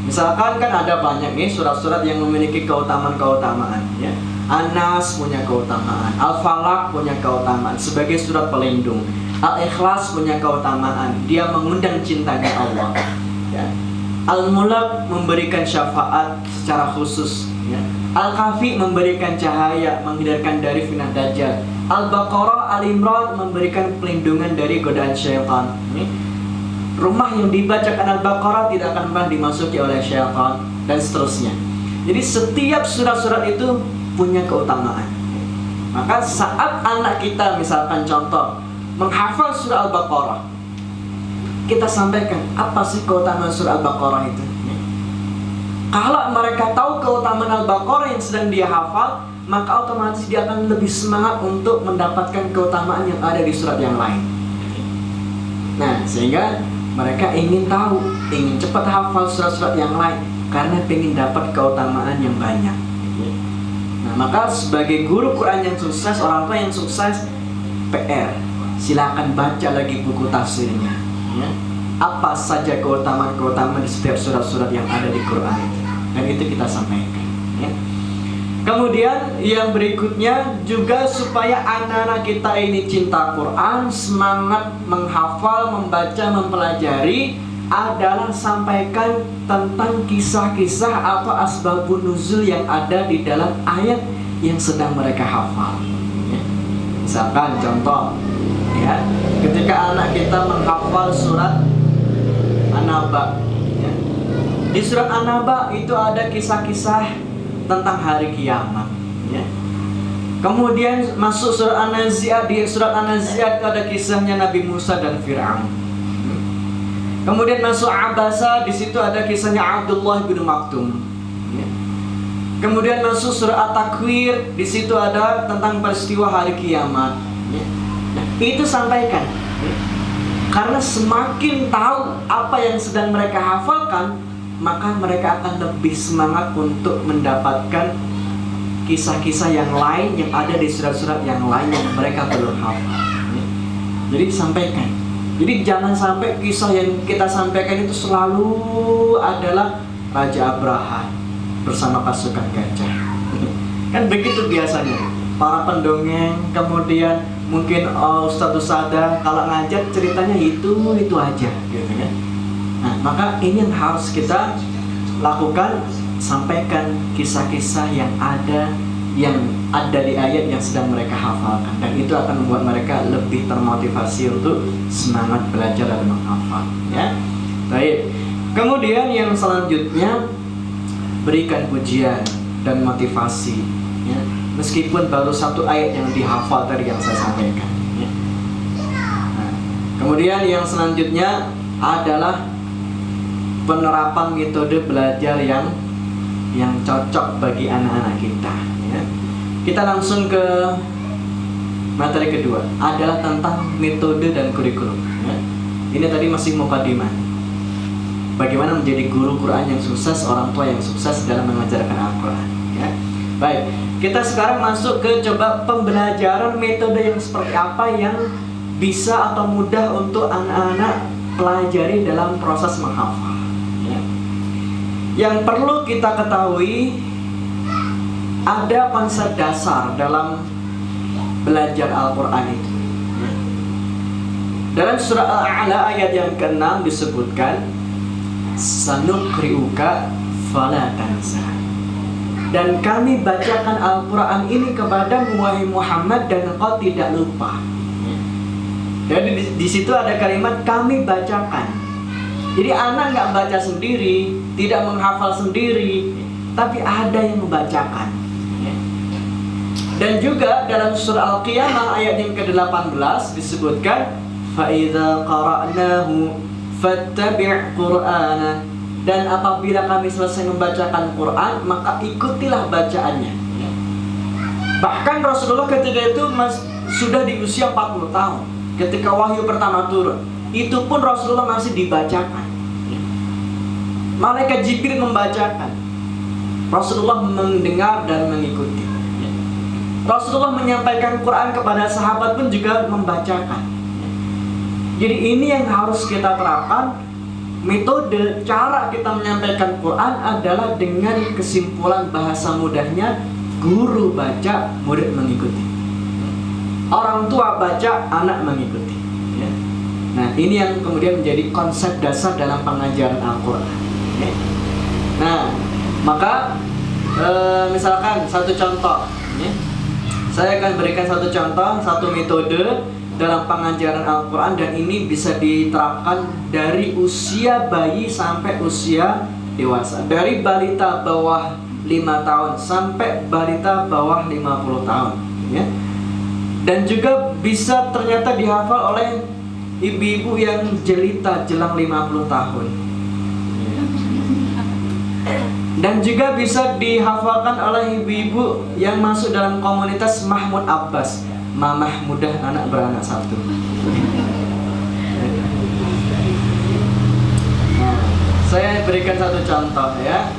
Misalkan kan ada banyak nih surat-surat yang memiliki keutamaan-keutamaan ya. An-Nas punya keutamaan, Al-Falaq punya keutamaan sebagai surat pelindung, Al-Ikhlas punya keutamaan, dia mengundang cintanya Allah ya. Al-Mulk memberikan syafaat secara khusus ya. Al-Kafi memberikan cahaya, menghindarkan dari fitnah Dajjal. Al-Baqarah, Al-Imran memberikan pelindungan dari godaan syaitan. Rumah yang dibacakan Al-Baqarah tidak akan pernah dimasuki oleh syaitan, dan seterusnya. Jadi setiap surat-surat itu punya keutamaan. Maka saat anak kita misalkan contoh menghafal surah Al-Baqarah, kita sampaikan apa sih keutamaan surah Al-Baqarah itu. Kalau mereka tahu keutamaan Al-Baqarah yang sedang dia hafal, maka otomatis dia akan lebih semangat untuk mendapatkan keutamaan yang ada di surat yang lain. Nah, sehingga mereka ingin tahu, ingin cepat hafal surat-surat yang lain karena ingin dapat keutamaan yang banyak. Nah, maka sebagai guru Quran yang sukses, orang tua yang sukses, PR, silakan baca lagi buku tafsirnya ya. Apa saja keutamaan-keutamaan di setiap surat-surat yang ada di Quran itu, dan itu kita sampaikan ya. Kemudian yang berikutnya juga supaya anak-anak kita ini cinta Quran, semangat menghafal, membaca, mempelajari, adalah sampaikan tentang kisah-kisah atau asbabun nuzul yang ada di dalam ayat yang sedang mereka hafal ya. Misalkan contoh ya, ketika anak kita menghafal surat An-Naba ya. Di surat An-Naba itu ada kisah-kisah tentang hari kiamat ya. Kemudian masuk surat An-Nazi'at, di surat An-Nazi'at itu ada kisahnya Nabi Musa dan Fir'aun. Kemudian masuk Abasa, di situ ada kisahnya Abdullah bin Maktum ya. Kemudian masuk surah At-Takwir, di situ ada tentang peristiwa hari kiamat ya. Nah, itu sampaikan, ya. Karena semakin tahu apa yang sedang mereka hafalkan, maka mereka akan lebih semangat untuk mendapatkan kisah-kisah yang lain yang ada di surat-surat yang lain yang mereka belum hafal, ya. Jadi sampaikan. Jadi jangan sampai kisah yang kita sampaikan itu selalu adalah Raja Abraha bersama pasukan gajah. Kan begitu biasanya para pendongeng, kemudian mungkin Ustadz Sada kalau ngajar ceritanya itu aja gitu kan. Nah, maka ini yang harus kita lakukan, sampaikan kisah-kisah yang ada di ayat yang sedang mereka hafalkan, dan itu akan membuat mereka lebih termotivasi untuk semangat belajar dan menghafal, ya. Baik. Kemudian yang selanjutnya, berikan pujian dan motivasi, ya. Meskipun baru satu ayat yang dihafal tadi yang saya sampaikan, ya. Nah, kemudian yang selanjutnya adalah penerapan metode belajar yang cocok bagi anak-anak kita, ya. Kita langsung ke materi kedua, adalah tentang metode dan kurikulum, ya. Ini tadi masih mukadimah. Bagaimana menjadi guru Quran yang sukses, orang tua yang sukses dalam mengajarkan Al-Quran, ya. Baik, kita sekarang masuk ke coba pembelajaran metode yang seperti apa yang bisa atau mudah untuk anak-anak pelajari dalam proses menghafal, ya. Yang perlu kita ketahui, ada konsep dasar dalam belajar Al-Quran itu, ya. Dalam surah Al-A'la ayat yang ke-6 disebutkan, Sanukri'uka fala tansa. Dan kami bacakan Al-Quran ini kepadamu wahai Muhammad dan engkau tidak lupa. Jadi di situ ada kalimat kami bacakan. Jadi anak nggak baca sendiri, tidak menghafal sendiri, tapi ada yang membacakan. Dan juga dalam surah Al-Qiyamah ayat yang ke-18 disebutkan, فَإِذَا قَرَأْنَاهُ فَاتَّبِعْ قُرْآنَهُ. Dan apabila kami selesai membacakan Quran, maka ikutilah bacaannya. Bahkan Rasulullah ketika itu sudah di usia 40 tahun ketika wahyu pertama turun. Itu pun Rasulullah masih dibacakan. Malaikat Jibril membacakan, Rasulullah mendengar dan mengikuti. Rasulullah menyampaikan Quran kepada sahabat pun juga membacakan. Jadi ini yang harus kita terapkan. Metode cara kita menyampaikan Quran adalah dengan kesimpulan bahasa mudahnya, guru baca, murid mengikuti. Orang tua baca, anak mengikuti, ya. Nah, ini yang kemudian menjadi konsep dasar dalam pengajaran Al-Quran, ya. Nah, maka misalkan satu contoh, ya. Saya akan berikan satu contoh, satu metode dalam pengajaran Al-Quran, dan ini bisa diterapkan dari usia bayi sampai usia dewasa, dari balita bawah 5 tahun sampai balita bawah 50 tahun, ya. Dan juga bisa ternyata dihafal oleh ibu-ibu yang jelita jelang 50 tahun, dan juga bisa dihafalkan oleh ibu-ibu yang masuk dalam komunitas Mahmud Abbas, mamah mudah anak beranak satu. Saya berikan satu contoh, ya.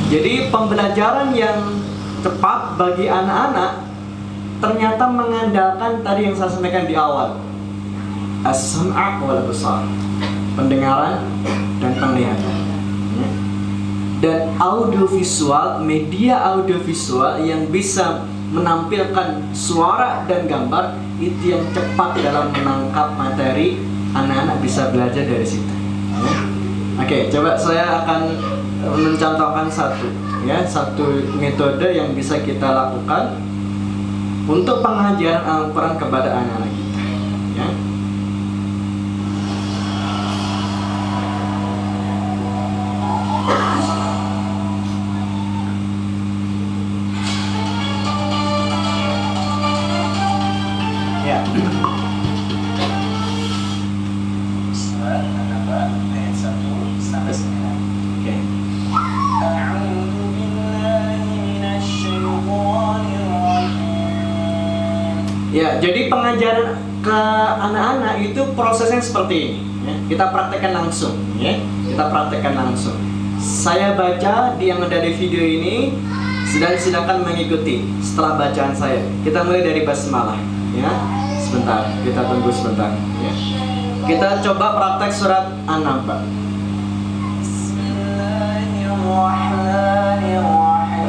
Jadi pembelajaran yang cepat bagi anak-anak ternyata mengandalkan tadi yang saya sampaikan di awal, as-sam'a wal basar, pendengaran dan penglihatan, ya. Dan audiovisual, media audiovisual yang bisa menampilkan suara dan gambar, itu yang cepat dalam menangkap materi, anak-anak bisa belajar dari situ, ya. Oke, coba saya akan mencontohkan satu metode yang bisa kita lakukan untuk pengajaran Al-Quran kepada anak-anak kita, ya. Ya, jadi pengajaran ke anak-anak itu prosesnya seperti ini. Ya. Kita praktekkan langsung. Ya. Kita praktekkan langsung. Saya baca yang ada di video ini, dan silakan mengikuti setelah bacaan saya. Kita mulai dari basmalah. Ya, sebentar. Kita tunggu sebentar. Ya. Kita coba praktek surat An-Naba.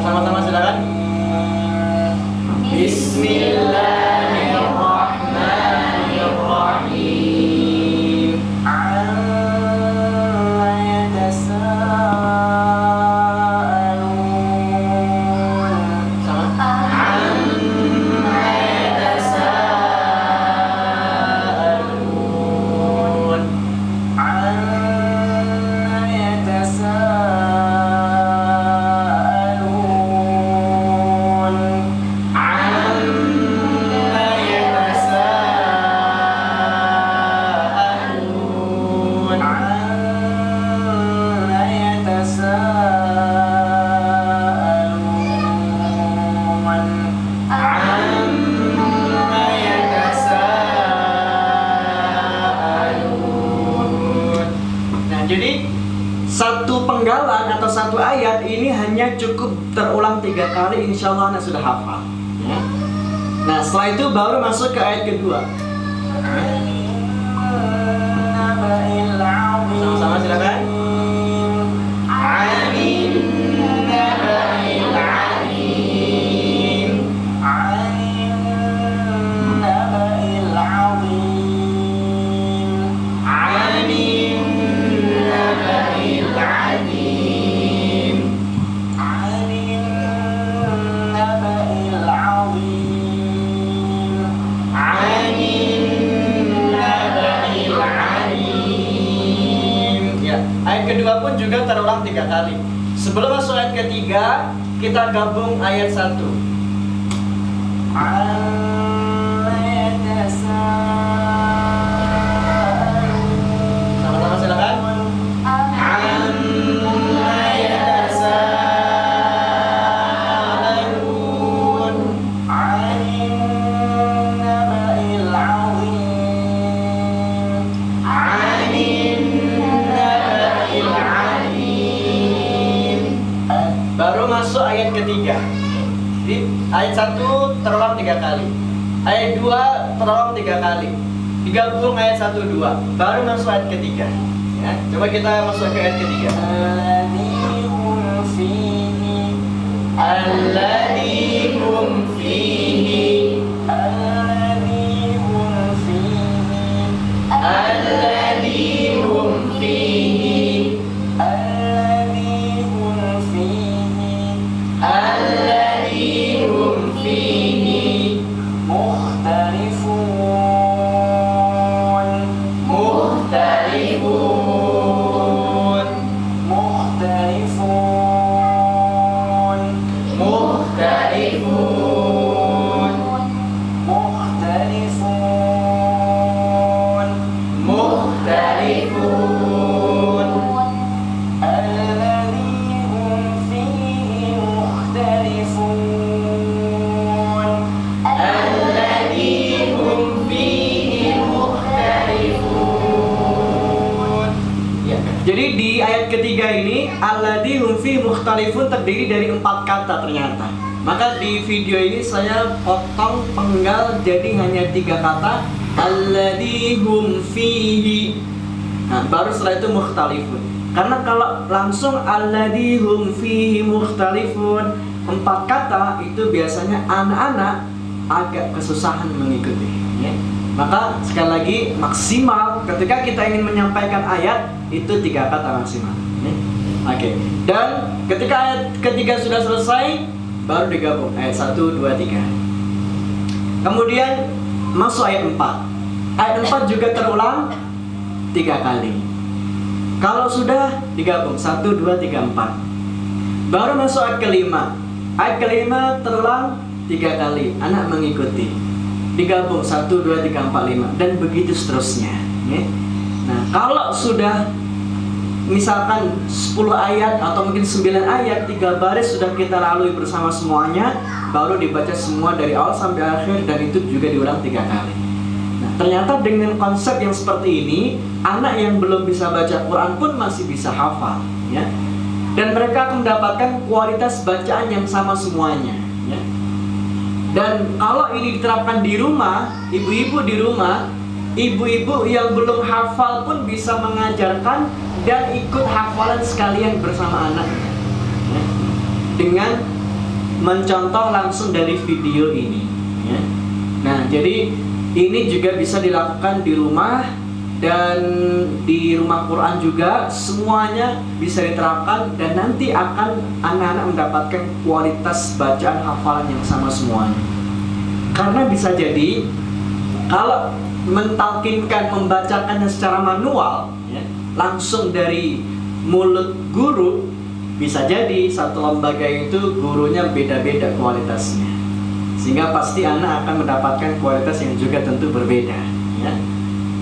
Sama-sama silakan. Bismillahirrahmanirrahim. Amma yatasaalun. Sama. Amma yatasaalun. Amma yatasaalun. Jadi satu penggalan atau satu ayat ini hanya cukup terulang 3 kali, insya Allah Anda sudah hafal. Ya. Nah setelah itu baru masuk ke ayat kedua. Sama-sama silakan. Ayat kedua pun juga terulang 3 kali. Sebelum masuk ayat ketiga, kita gabung ayat 1. Sama-sama silakan. Baru masuk ayat ketiga. Jadi ayat 1 terulang 3 kali. Ayat 2 terulang 3 kali. Digabung ayat 1 2. Baru masuk ayat ketiga. Ya, coba kita masuk ke ayat ketiga. Alladzi hum fihi. Alladzi hum fihi. Alladzi hum fihi. Alladzi hum fihi. Alladzi hum fihi mukhtalifun. Mukhtalifun. Mukhtalifun. Mukhtalifun. Mukhtalifun. Mukhtalifun. Alladzi hum fihi mukhtalifun. Alladzi hum fihi mukhtalifun. Ya. Jadi di ayat ketiga ini alladzi hum fihi mukhtalifun terdiri dari 4 kata ternyata. Maka di video ini saya potong penggal jadi hanya 3 kata. Alladzi hum fihi. Nah, baru setelah itu mukhtalifun. Karena kalau langsung alladzi hum fihi mukhtalifun 4 kata itu biasanya anak-anak agak kesusahan mengikuti. Ya. Maka sekali lagi maksimal ketika kita ingin menyampaikan ayat itu 3 kata maksimal. Ya. Oke. Dan ketika ayat ketiga sudah selesai baru digabung ayat 1 2 3. Kemudian masuk ayat 4. Ayat 4 juga terulang 3 kali. Kalau sudah digabung 1 2 3 4. Baru masuk ayat kelima. Ayat kelima terulang 3 kali. Anak mengikuti. Digabung 1 2 3 4 5 dan begitu seterusnya. Ya. Nah, kalau sudah misalkan 10 ayat atau mungkin 9 ayat, 3 baris sudah kita lalui bersama semuanya, baru dibaca semua dari awal sampai akhir, dan itu juga diulang 3 kali. Nah, ternyata dengan konsep yang seperti ini, anak yang belum bisa baca Quran pun masih bisa hafal, ya. Dan mereka akan mendapatkan kualitas bacaan yang sama semuanya, ya. Dan kalau ini diterapkan di rumah, ibu-ibu di rumah, ibu-ibu yang belum hafal pun bisa mengajarkan dan ikut hafalan sekalian bersama anaknya, ya. Dengan mencontoh langsung dari video ini, ya. Nah, jadi ini juga bisa dilakukan di rumah, dan di rumah Quran juga semuanya bisa diterapkan, dan nanti akan anak-anak mendapatkan kualitas bacaan hafalan yang sama semuanya. Karena bisa jadi kalau mentalkinkan, membacakannya secara manual, ya, langsung dari mulut guru, bisa jadi satu lembaga itu gurunya beda-beda kualitasnya, sehingga pasti anak akan mendapatkan kualitas yang juga tentu berbeda, ya.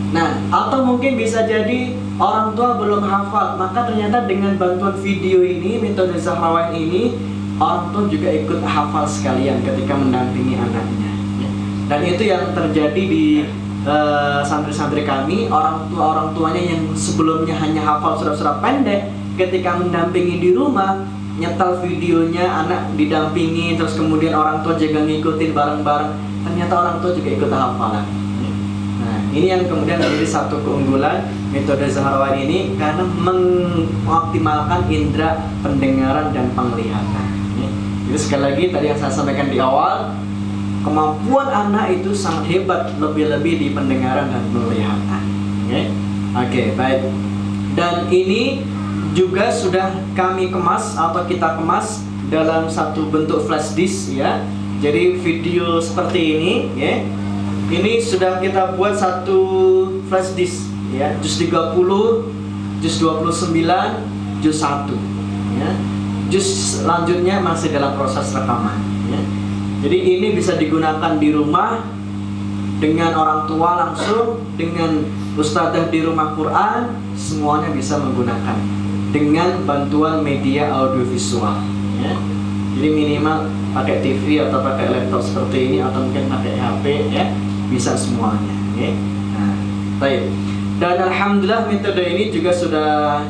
Nah, atau mungkin bisa jadi orang tua belum hafal, maka ternyata dengan bantuan video ini, metode Zahrawain ini, orang tua juga ikut hafal sekalian ketika mendampingi anaknya, ya. Dan itu yang terjadi di santri-santri kami, orang tuanya yang sebelumnya hanya hafal surat-surat pendek, ketika mendampingi di rumah, nyetel videonya, anak didampingi, terus kemudian orang tua juga ngikutin bareng-bareng, ternyata orang tua juga ikut hafalan. Nah, ini yang kemudian menjadi satu keunggulan metode Zahrawain ini, karena mengoptimalkan indera pendengaran dan penglihatan. Jadi sekali lagi tadi yang saya sampaikan di awal, kemampuan anak itu sangat hebat, lebih-lebih di pendengaran dan penglihatan. Oke, baik. Dan ini juga sudah kami kemas atau kita kemas dalam satu bentuk flash disk, ya. Jadi video seperti ini, ya. Ini sudah kita buat satu flash disk, ya, juz 30, juz 29, juz 1, ya. Juz selanjutnya masih dalam proses rekaman, ya. Jadi ini bisa digunakan di rumah dengan orang tua langsung, dengan ustadzah di rumah Quran, semuanya bisa menggunakan dengan bantuan media audiovisual, ya. Jadi minimal pakai TV atau pakai laptop seperti ini, atau mungkin pakai HP, ya. Bisa semuanya, ya. Nah, baik. Dan alhamdulillah metode ini juga sudah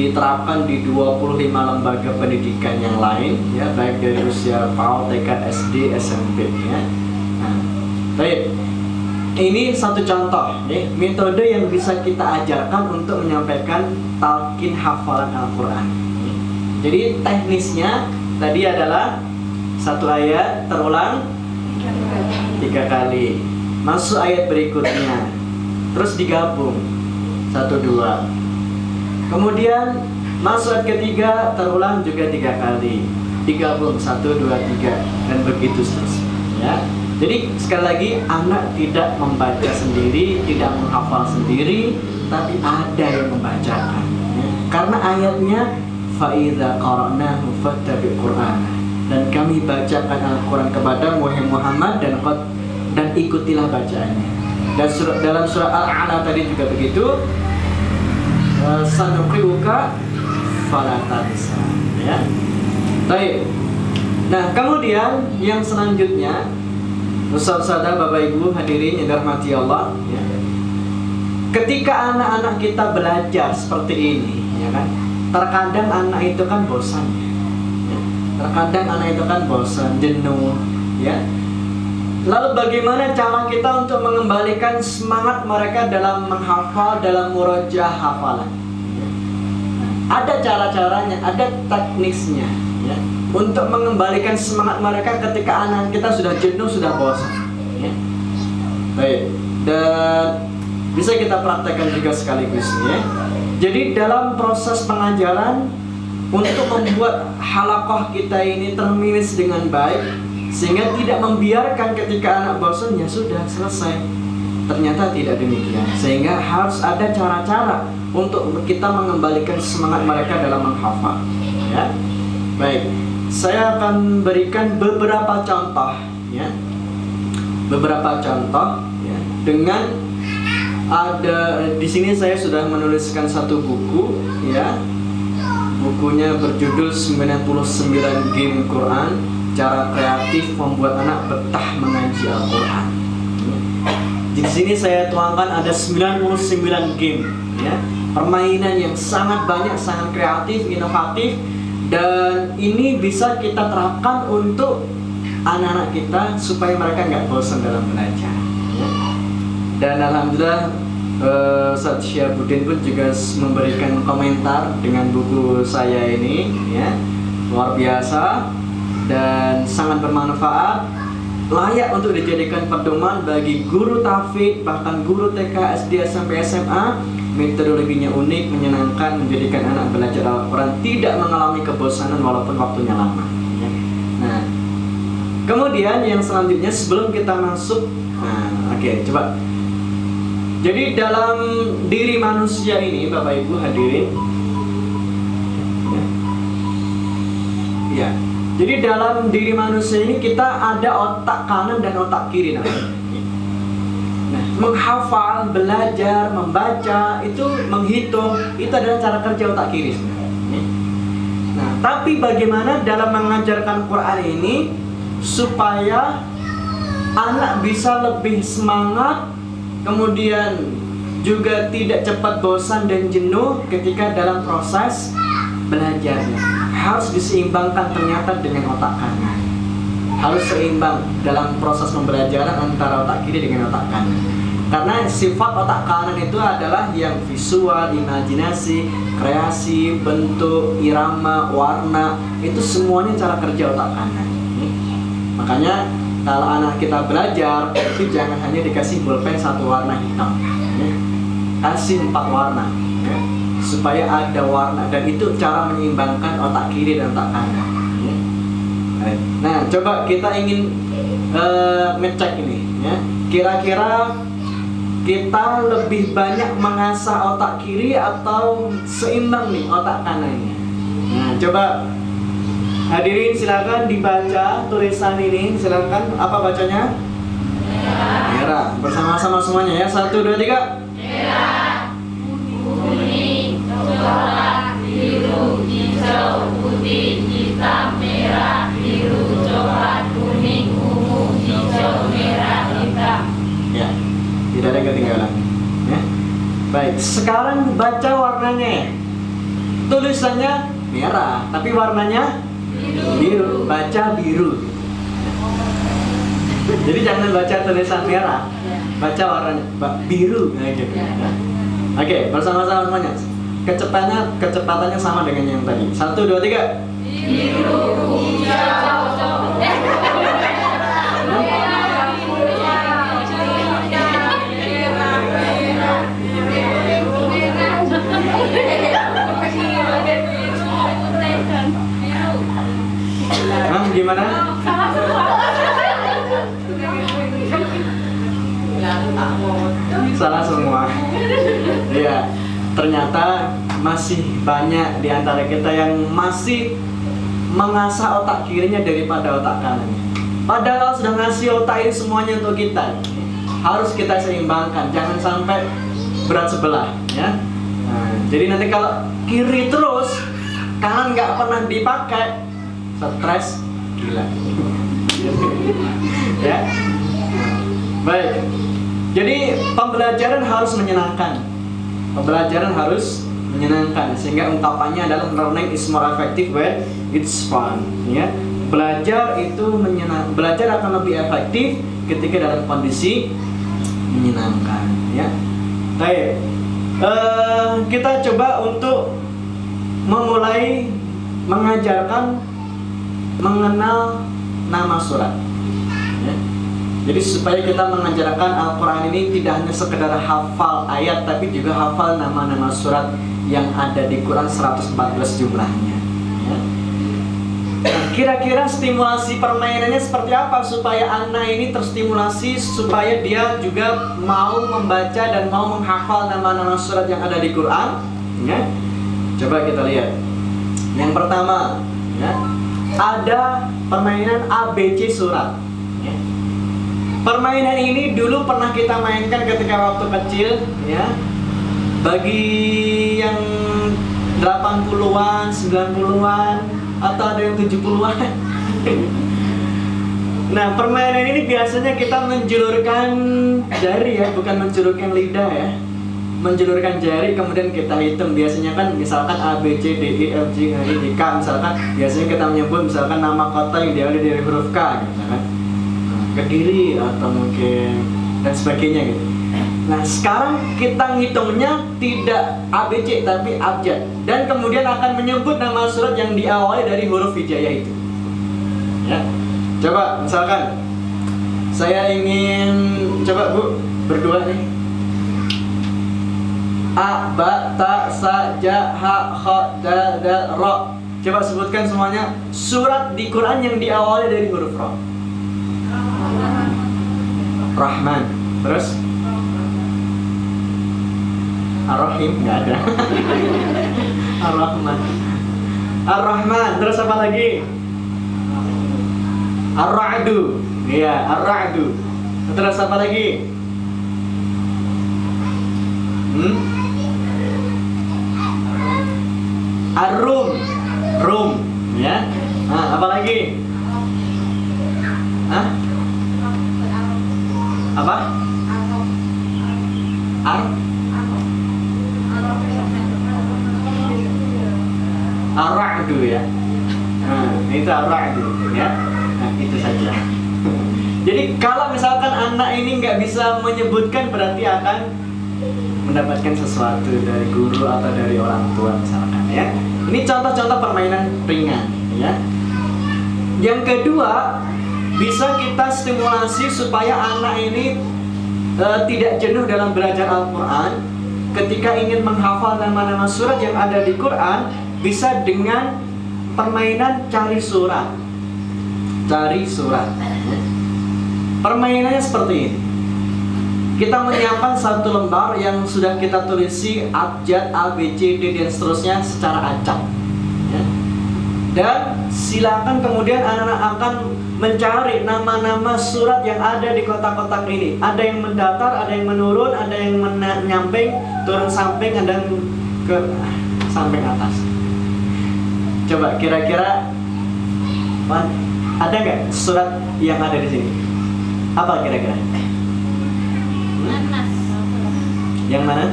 diterapkan di 25 lembaga pendidikan yang lain, ya, baik dari usia PAUD, TK, SD, SMP, ya. Nah, baik. Ini satu contoh, ya, metode yang bisa kita ajarkan untuk menyampaikan talqin hafalan Al-Quran. Jadi teknisnya tadi adalah satu ayat terulang 3 kali, masuk ayat berikutnya, terus digabung 1, 2, kemudian masuk ayat ketiga, terulang juga 3 kali, digabung 1, 2, 3, dan begitu seterusnya, ya. Jadi sekali lagi, anak tidak membaca sendiri, tidak menghafal sendiri, tapi ada yang membacakan, ya. Karena ayatnya fa'idza qara'nahu fattabi' qur'ana, dan kami bacakan Al-Quran kepada Muhammad, dan ikutilah bacaannya. Dan dalam surah Al-A'la tadi juga begitu, sanuqri'uka fala tansa, ya. Baik. Nah, kemudian yang selanjutnya, Ustaz-ustazah, Bapak Ibu hadirin yang dirahmati Allah, ya. Ketika anak-anak kita belajar seperti ini, ya kan, terkadang anak itu kan bosan, ya. Terkadang anak itu kan bosan, jenuh, ya. Lalu bagaimana cara kita untuk mengembalikan semangat mereka dalam menghafal, dalam murojaah hafalan, ya. Nah, ada cara-caranya, ada teknisnya, ya, untuk mengembalikan semangat mereka ketika anak kita sudah jenuh, sudah bosan, ya. Baik, dan bisa kita praktekkan juga sekaligus, ya. Jadi dalam proses pengajaran, untuk membuat halakoh kita ini terminis dengan baik, sehingga tidak membiarkan ketika anak bosan, ya sudah selesai. Ternyata tidak demikian, sehingga harus ada cara-cara untuk kita mengembalikan semangat mereka dalam menghafal, ya. Baik, saya akan berikan beberapa contoh, ya, beberapa contoh, ya, dengan ada di sini saya sudah menuliskan satu buku, ya. Bukunya berjudul 99 Game Quran, Cara Kreatif Membuat Anak Betah Mengaji Al-Quran. Di sini saya tuangkan ada 99 game, ya. Permainan yang sangat banyak, sangat kreatif, inovatif, dan ini bisa kita terapkan untuk anak-anak kita supaya mereka nggak bosan dalam belajar, ya. Dan alhamdulillah Ustaz Syihabuddin pun juga memberikan komentar dengan buku saya ini, ya, luar biasa dan sangat bermanfaat, layak untuk dijadikan pedoman bagi guru tahfidz, bahkan guru TK, SD sampai SMA. Metodologinya unik, menyenangkan, menjadikan anak belajar Al-Quran tidak mengalami kebosanan walaupun waktunya lama, ya. Nah, kemudian yang selanjutnya sebelum kita masuk, coba. Jadi dalam diri manusia ini, Bapak Ibu hadirin, ya. Jadi dalam diri manusia ini kita ada otak kanan dan otak kiri namanya. Nah, menghafal, belajar, membaca, itu menghitung, itu adalah cara kerja otak kiri sebenarnya. Nah, tapi bagaimana dalam mengajarkan Quran ini supaya anak bisa lebih semangat, kemudian juga tidak cepat bosan dan jenuh ketika dalam proses belajarnya. Harus diseimbangkan ternyata dengan otak kanan. Harus seimbang dalam proses pembelajaran antara otak kiri dengan otak kanan. Karena sifat otak kanan itu adalah yang visual, imajinasi, kreasi, bentuk, irama, warna, itu semuanya cara kerja otak kanan. Makanya kalau anak kita belajar, itu jangan hanya dikasih bolpen satu warna hitam, ya. Kasih 4 warna, ya, supaya ada warna, dan itu cara menyeimbangkan otak kiri dan otak kanan, ya. Nah, coba kita ingin ngecek ini, ya. Kira-kira kita lebih banyak mengasah otak kiri atau seimbang nih otak kanannya? Nah, coba hadirin silakan dibaca tulisan ini, silakan. Apa bacanya? Merah. Bersama-sama semuanya ya. 1, 2, 3. Merah, kuning, coklat, biru, hijau, putih, hitam, merah, biru, coklat, kuning, ungu, hijau, merah, hitam. Ya, tidak ada yang ketinggalan. Ya. Baik, sekarang baca warnanya. Tulisannya merah, tapi warnanya biru. Baca biru. Jadi jangan baca tulisan merah, baca warnanya biru, nah, gitu. Oke, bersama-sama semuanya. Kecepatannya sama dengan yang tadi. 1, 2, 3. Biru, hijau, coklat. Gimana? Salah semua. Ya, ternyata masih banyak di antara kita yang masih mengasah otak kirinya daripada otak kanannya. Padahal sudah ngasih otak ini semuanya untuk kita. Harus kita seimbangkan, jangan sampai berat sebelah, ya. Nah, jadi nanti kalau kiri terus, kanan nggak pernah dipakai, stres gila. Ya. Baik. Jadi pembelajaran harus menyenangkan. Pembelajaran harus menyenangkan sehingga ungkapannya adalah learning is more effective when it's fun, ya. Belajar itu belajar akan lebih efektif ketika dalam kondisi menyenangkan, ya. Baik. Kita coba untuk memulai mengajarkan mengenal nama surat, ya. Jadi supaya kita mengajarkan Al-Quran ini tidak hanya sekedar hafal ayat, tapi juga hafal nama-nama surat yang ada di Quran 114 jumlahnya, ya. Nah, kira-kira stimulasi permainannya seperti apa supaya anak ini terstimulasi, supaya dia juga mau membaca dan mau menghafal nama-nama surat yang ada di Quran, ya? Coba kita lihat. Yang pertama, ya, ada permainan ABC surat, ya. Permainan ini dulu pernah kita mainkan ketika waktu kecil, ya. Bagi yang 80-an, 90-an, atau ada yang 70-an. Nah, permainan ini biasanya kita menjulurkan jari, ya, bukan menjulurkan lidah, ya. Menjulurkan jari kemudian kita hitung. Biasanya kan misalkan A, B, C, D, E, F, G, H, I, J, K, misalkan biasanya kita menyebut misalkan nama kota yang diawali dari huruf K, gitu kan. Kediri atau mungkin dan sebagainya gitu. Nah, sekarang kita ngitungnya tidak ABC tapi abjad, dan kemudian akan menyebut nama surat yang diawali dari huruf hijaiyah itu. Ya. Coba misalkan saya ingin coba Bu berdua nih. A, ba, ta, sa, ja, ha, kha, dal, dal, ra. Coba sebutkan semuanya surat di Quran yang diawali dari huruf ra. Rahman. Terus Ar-Rahim nggak ada. Ar-Rahman. Ar-Rahman. Terus apa lagi? Ar-Ra'du. Iya, Ar-Ra'du. Terus apa lagi? Ar-Rum. Rum. Ya. Nah, apa lagi? Hah? Apa? Ar-Ra'du, ya. Nah, itu Ar-Ra'du, ya. Nah, itu saja. Jadi kalau misalkan anak ini nggak bisa menyebutkan, berarti akan mendapatkan sesuatu dari guru atau dari orang tua misalkan, ya. Ini contoh-contoh permainan ringan, ya. Yang kedua, bisa kita stimulasi supaya anak ini tidak jenuh dalam belajar Al-Quran. Ketika ingin menghafal nama-nama surat yang ada di Quran, bisa dengan permainan cari surat. Cari surat. Permainannya seperti ini. Kita menyiapkan satu lembar yang sudah kita tulisi abjad A, B, C, D dan seterusnya secara acak, ya. Dan silakan kemudian anak-anak akan mencari nama-nama surat yang ada di kotak-kotak ini. Ada yang mendatar, ada yang menurun, ada yang menyamping, turun samping, ada yang ke samping atas. Coba kira-kira ada nggak surat yang ada di sini? Apa kira-kira? Yang mana?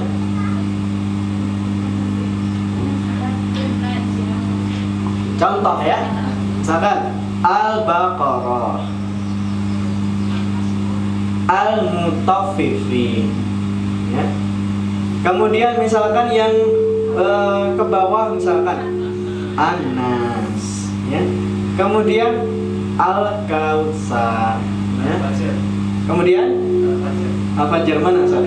Contoh, ya. Misalkan Al-Baqarah, Al-Mutaffifin, ya. Kemudian misalkan yang ke bawah misalkan An-Nas, ya. Kemudian Al-Kautsar, ya. Kemudian apa Jerman asal?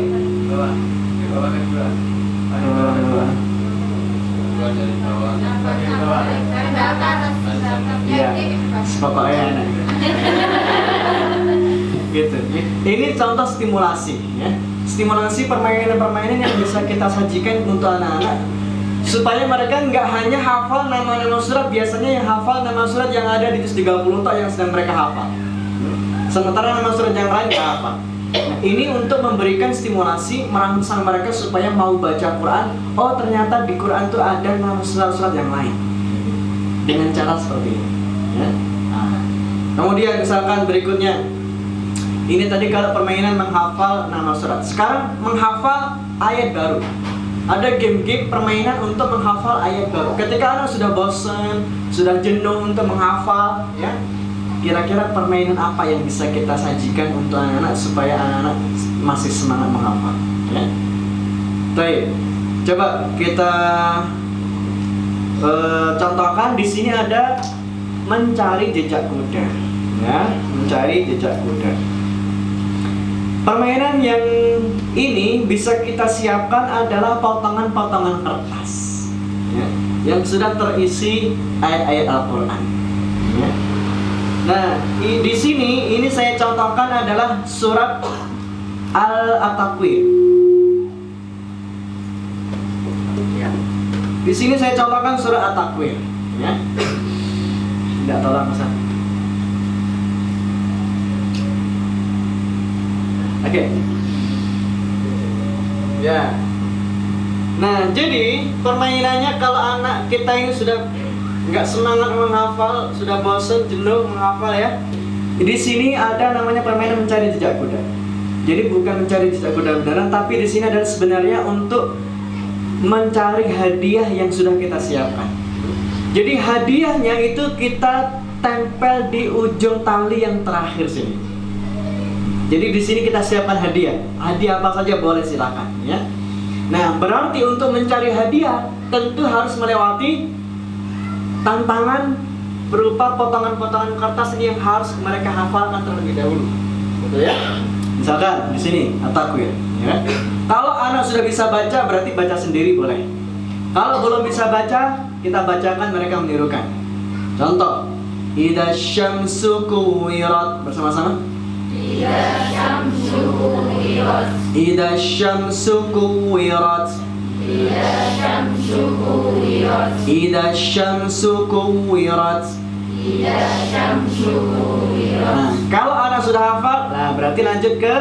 Iya, pokoknya gitu. Ini contoh stimulasi, ya. Stimulasi permainan-permainan yang bisa kita sajikan untuk anak-anak supaya mereka nggak hanya hafal nama-nama surat. Biasanya yang hafal nama surat yang ada di 30 tak yang sedang mereka hafal, sementara nama surat yang lain nggak hafal. Nah, ini untuk memberikan stimulasi, merangsang mereka supaya mau baca Quran. Oh, ternyata di Quran itu ada nama surat-surat yang lain. Dengan cara seperti ini, ya. Nah, kemudian misalkan berikutnya, ini tadi kalau permainan menghafal nama surat. Sekarang menghafal ayat baru. Ada game-game permainan untuk menghafal ayat baru. Ketika anak sudah bosan, sudah jenuh untuk menghafal, ya. Kira-kira permainan apa yang bisa kita sajikan untuk anak-anak supaya anak-anak masih semangat menghafal, ya? Baik, coba kita contohkan. Di sini ada mencari jejak kuda, ya, mencari jejak kuda. Permainan yang ini bisa kita siapkan adalah potongan-potongan kertas, ya, yang sudah terisi ayat-ayat Al-Quran, ya. Nah, di sini ini saya contohkan adalah surat Al-Takwir. Di sini saya contohkan surat At-Takwir, ya. Tidak tolong Mas. Oke. Ya. Nah, jadi permainannya kalau anak kita ini sudah nggak semangat menghafal, sudah bosan, jenuh menghafal ya. Di sini ada namanya permainan mencari jejak kuda. Jadi bukan mencari jejak kuda beneran, tapi di sini adalah sebenarnya untuk mencari hadiah yang sudah kita siapkan. Jadi hadiahnya itu kita tempel di ujung tali yang terakhir sini. Jadi di sini kita siapkan hadiah. Hadiah apa saja boleh silakan ya. Nah, berarti untuk mencari hadiah tentu harus melewati tantangan berupa potongan-potongan kertas ini yang harus mereka hafalkan terlebih dahulu. Betul ya? Misalkan di sini at-takwir, ya. Kalau anak sudah bisa baca berarti baca sendiri boleh. Kalau belum bisa baca, kita bacakan, mereka menirukan. Contoh, idza syamsu kuwirat, bersama-sama. Idza syamsu kuwirat. Idza syamsu kuwirat. Idza syamsu kuwirat. Idza syamsu kuwirat. Idza syamsu kuwirat. Nah, kalau anak sudah hafal, nah berarti lanjut ke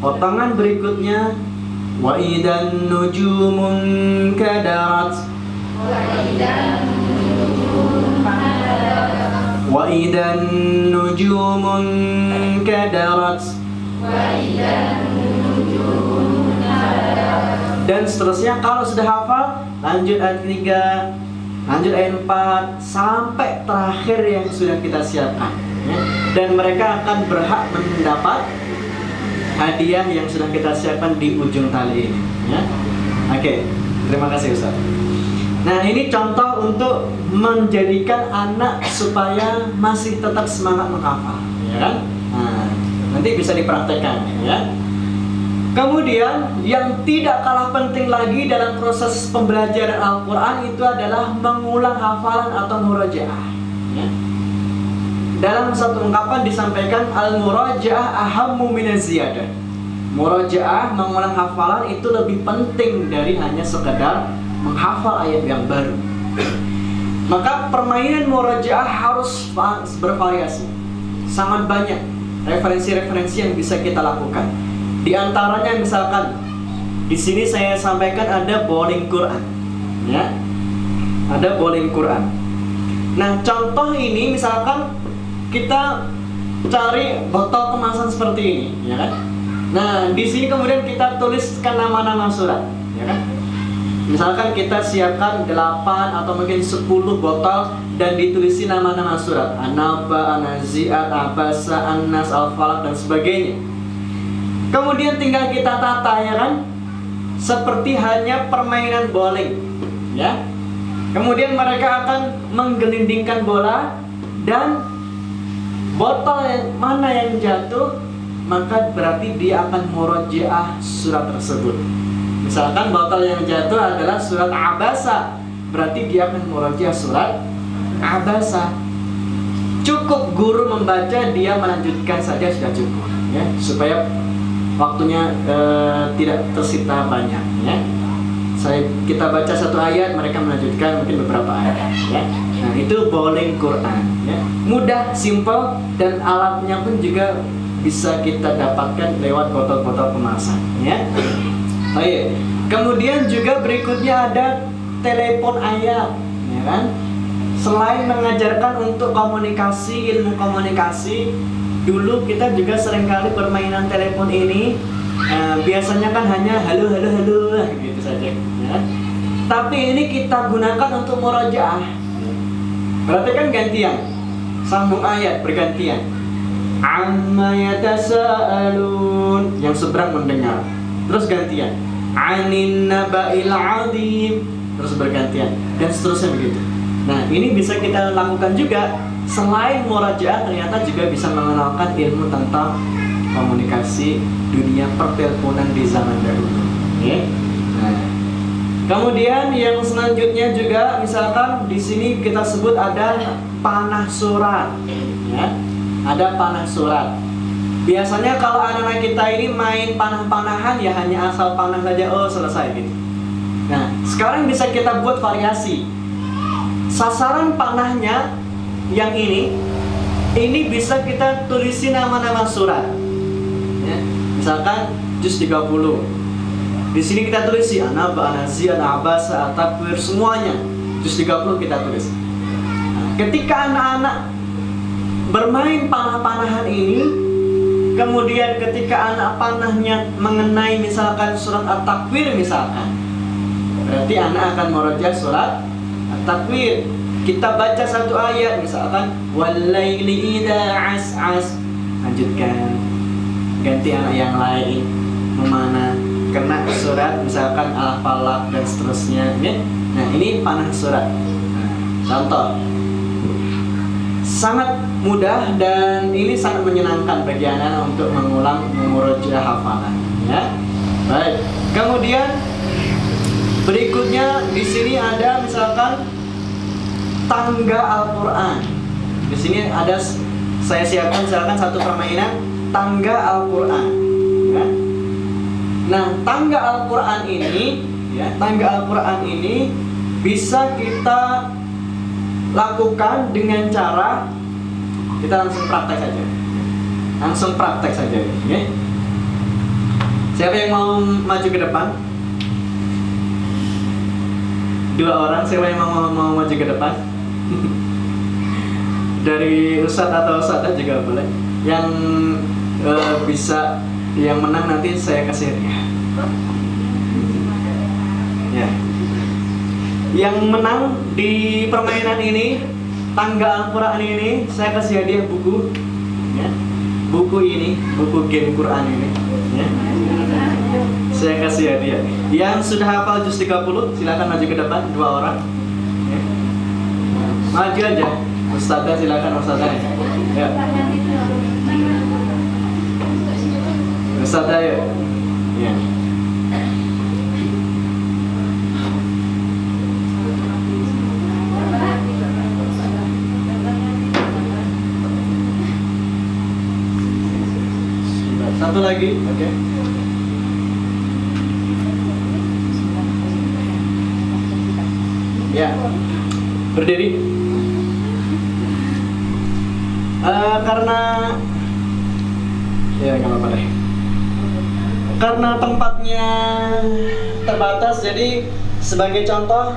potongan berikutnya. Wa idan nujumun kadarat. Wa idan nujumun kadarat. Dan seterusnya. Kalau sudah hafal, lanjut ayat 3, lanjut ayat 4 sampai terakhir yang sudah kita siapkan ya. Dan mereka akan berhak mendapat hadiah yang sudah kita siapkan di ujung tali ini ya. Oke, terima kasih Ustaz. Nah, ini contoh untuk menjadikan anak supaya masih tetap semangat menghafal ya kan. Nah, nanti bisa dipraktekkan ya. Kemudian yang tidak kalah penting lagi dalam proses pembelajaran Al-Quran itu adalah mengulang hafalan atau murajaah ya. Dalam satu ungkapan disampaikan al-murajaah ahammu minaz ziyadah. Murajaah, mengulang hafalan itu lebih penting dari hanya sekedar menghafal ayat yang baru. Maka permainan murajaah harus bervariasi. Sangat banyak referensi-referensi yang bisa kita lakukan. Di antaranya misalkan di sini saya sampaikan ada bowling Quran, ya, ada bowling Quran. Nah, contoh ini misalkan kita cari botol kemasan seperti ini, ya kan? Nah, di sini kemudian kita tuliskan nama-nama surat, ya kan? Misalkan kita siapkan 8 atau mungkin 10 botol dan ditulisi nama-nama surat, An-Naba, An-Nazi'at, Abasa, An-Nas, Al-Falaq dan sebagainya. Kemudian tinggal kita tata ya kan, seperti hanya permainan bowling ya. Kemudian mereka akan menggelindingkan bola dan botol yang mana yang jatuh, maka berarti dia akan murojaah surat tersebut. Misalkan botol yang jatuh adalah surat Abasa, berarti dia akan murojaah surat Abasa. Cukup guru membaca, dia melanjutkan saja sudah cukup ya, supaya waktunya tidak tersita banyak ya. Kita baca satu ayat, mereka melanjutkan mungkin beberapa ayat ya. Nah, itu bowling Quran ya. Mudah, simple, dan alatnya pun juga bisa kita dapatkan lewat botol-botol kemasan ya. Baik. Kemudian juga berikutnya ada telepon ayat ya kan. Selain mengajarkan untuk komunikasi, ilmu komunikasi, dulu kita juga seringkali permainan telepon ini biasanya kan hanya halo halo halo gitu saja ya. Tapi ini kita gunakan untuk murojaah. Berarti kan gantian, sambung ayat bergantian. Amma yatasaalun, yang seberang mendengar. Terus gantian. Anin naba'il azim, terus bergantian dan seterusnya begitu. Nah, ini bisa kita lakukan juga. Selain murajaah, ternyata juga bisa mengenalkan ilmu tentang komunikasi dunia perteleponan di zaman dahulu. Ya. Nah, kemudian yang selanjutnya juga, misalkan di sini kita sebut ada panah surat, ya, ada panah surat. Biasanya kalau anak-anak kita ini main panah-panahan ya hanya asal panah saja, oh selesai gitu. Nah, sekarang bisa kita buat variasi. Sasaran panahnya yang ini bisa kita tulisi nama-nama surat ya. Misalkan juz 30. Di sini kita tulis si Anab, Anazi, Anabas, At-Takwir, semuanya. Juz 30 kita tulis. Nah, ketika anak-anak bermain panah-panahan ini, kemudian ketika anak panahnya mengenai misalkan surat At-Takwir misalkan, berarti anak akan merojah surat At-Takwir. Kita baca satu ayat misalkan walaili idza as'as, lanjutkan, ganti anak yang lain memana kena surat misalkan Al-Falaq dan seterusnya ya. Nah ini panah surat. Nah, contoh sangat mudah dan ini sangat menyenangkan bagi anak untuk mengulang memurojaah hafalan ya. Baik, kemudian berikutnya di sini ada misalkan tangga Al-Quran. Di sini ada saya siapkan misalkan satu permainan tangga Al-Quran. Ya. Nah, tangga Al-Quran ini, ya, tangga Al-Quran ini bisa kita lakukan dengan cara kita langsung praktek saja. Langsung praktek saja, ya. Siapa yang mau maju ke depan? Dua orang, siapa yang mau maju ke depan? Dari Ustadz atau Ustadzah juga boleh. Yang bisa, yang menang nanti saya kasih hadiah. Ya. Yang menang di permainan ini, tangga Al-Quran ini, saya kasih hadiah buku. Ya. Buku ini, buku game Quran ini. Ya. Saya kasih hadiah. Yang sudah hafal juz 30, silakan maju ke depan, dua orang. Ya. Maju aja. Ustadzah silakan Ustadzah. Ya. Ustadzah ya. Ya. Satu lagi, oke. Ya, berdiri. Karena ya nggak apa-apa deh. Karena tempatnya terbatas, jadi sebagai contoh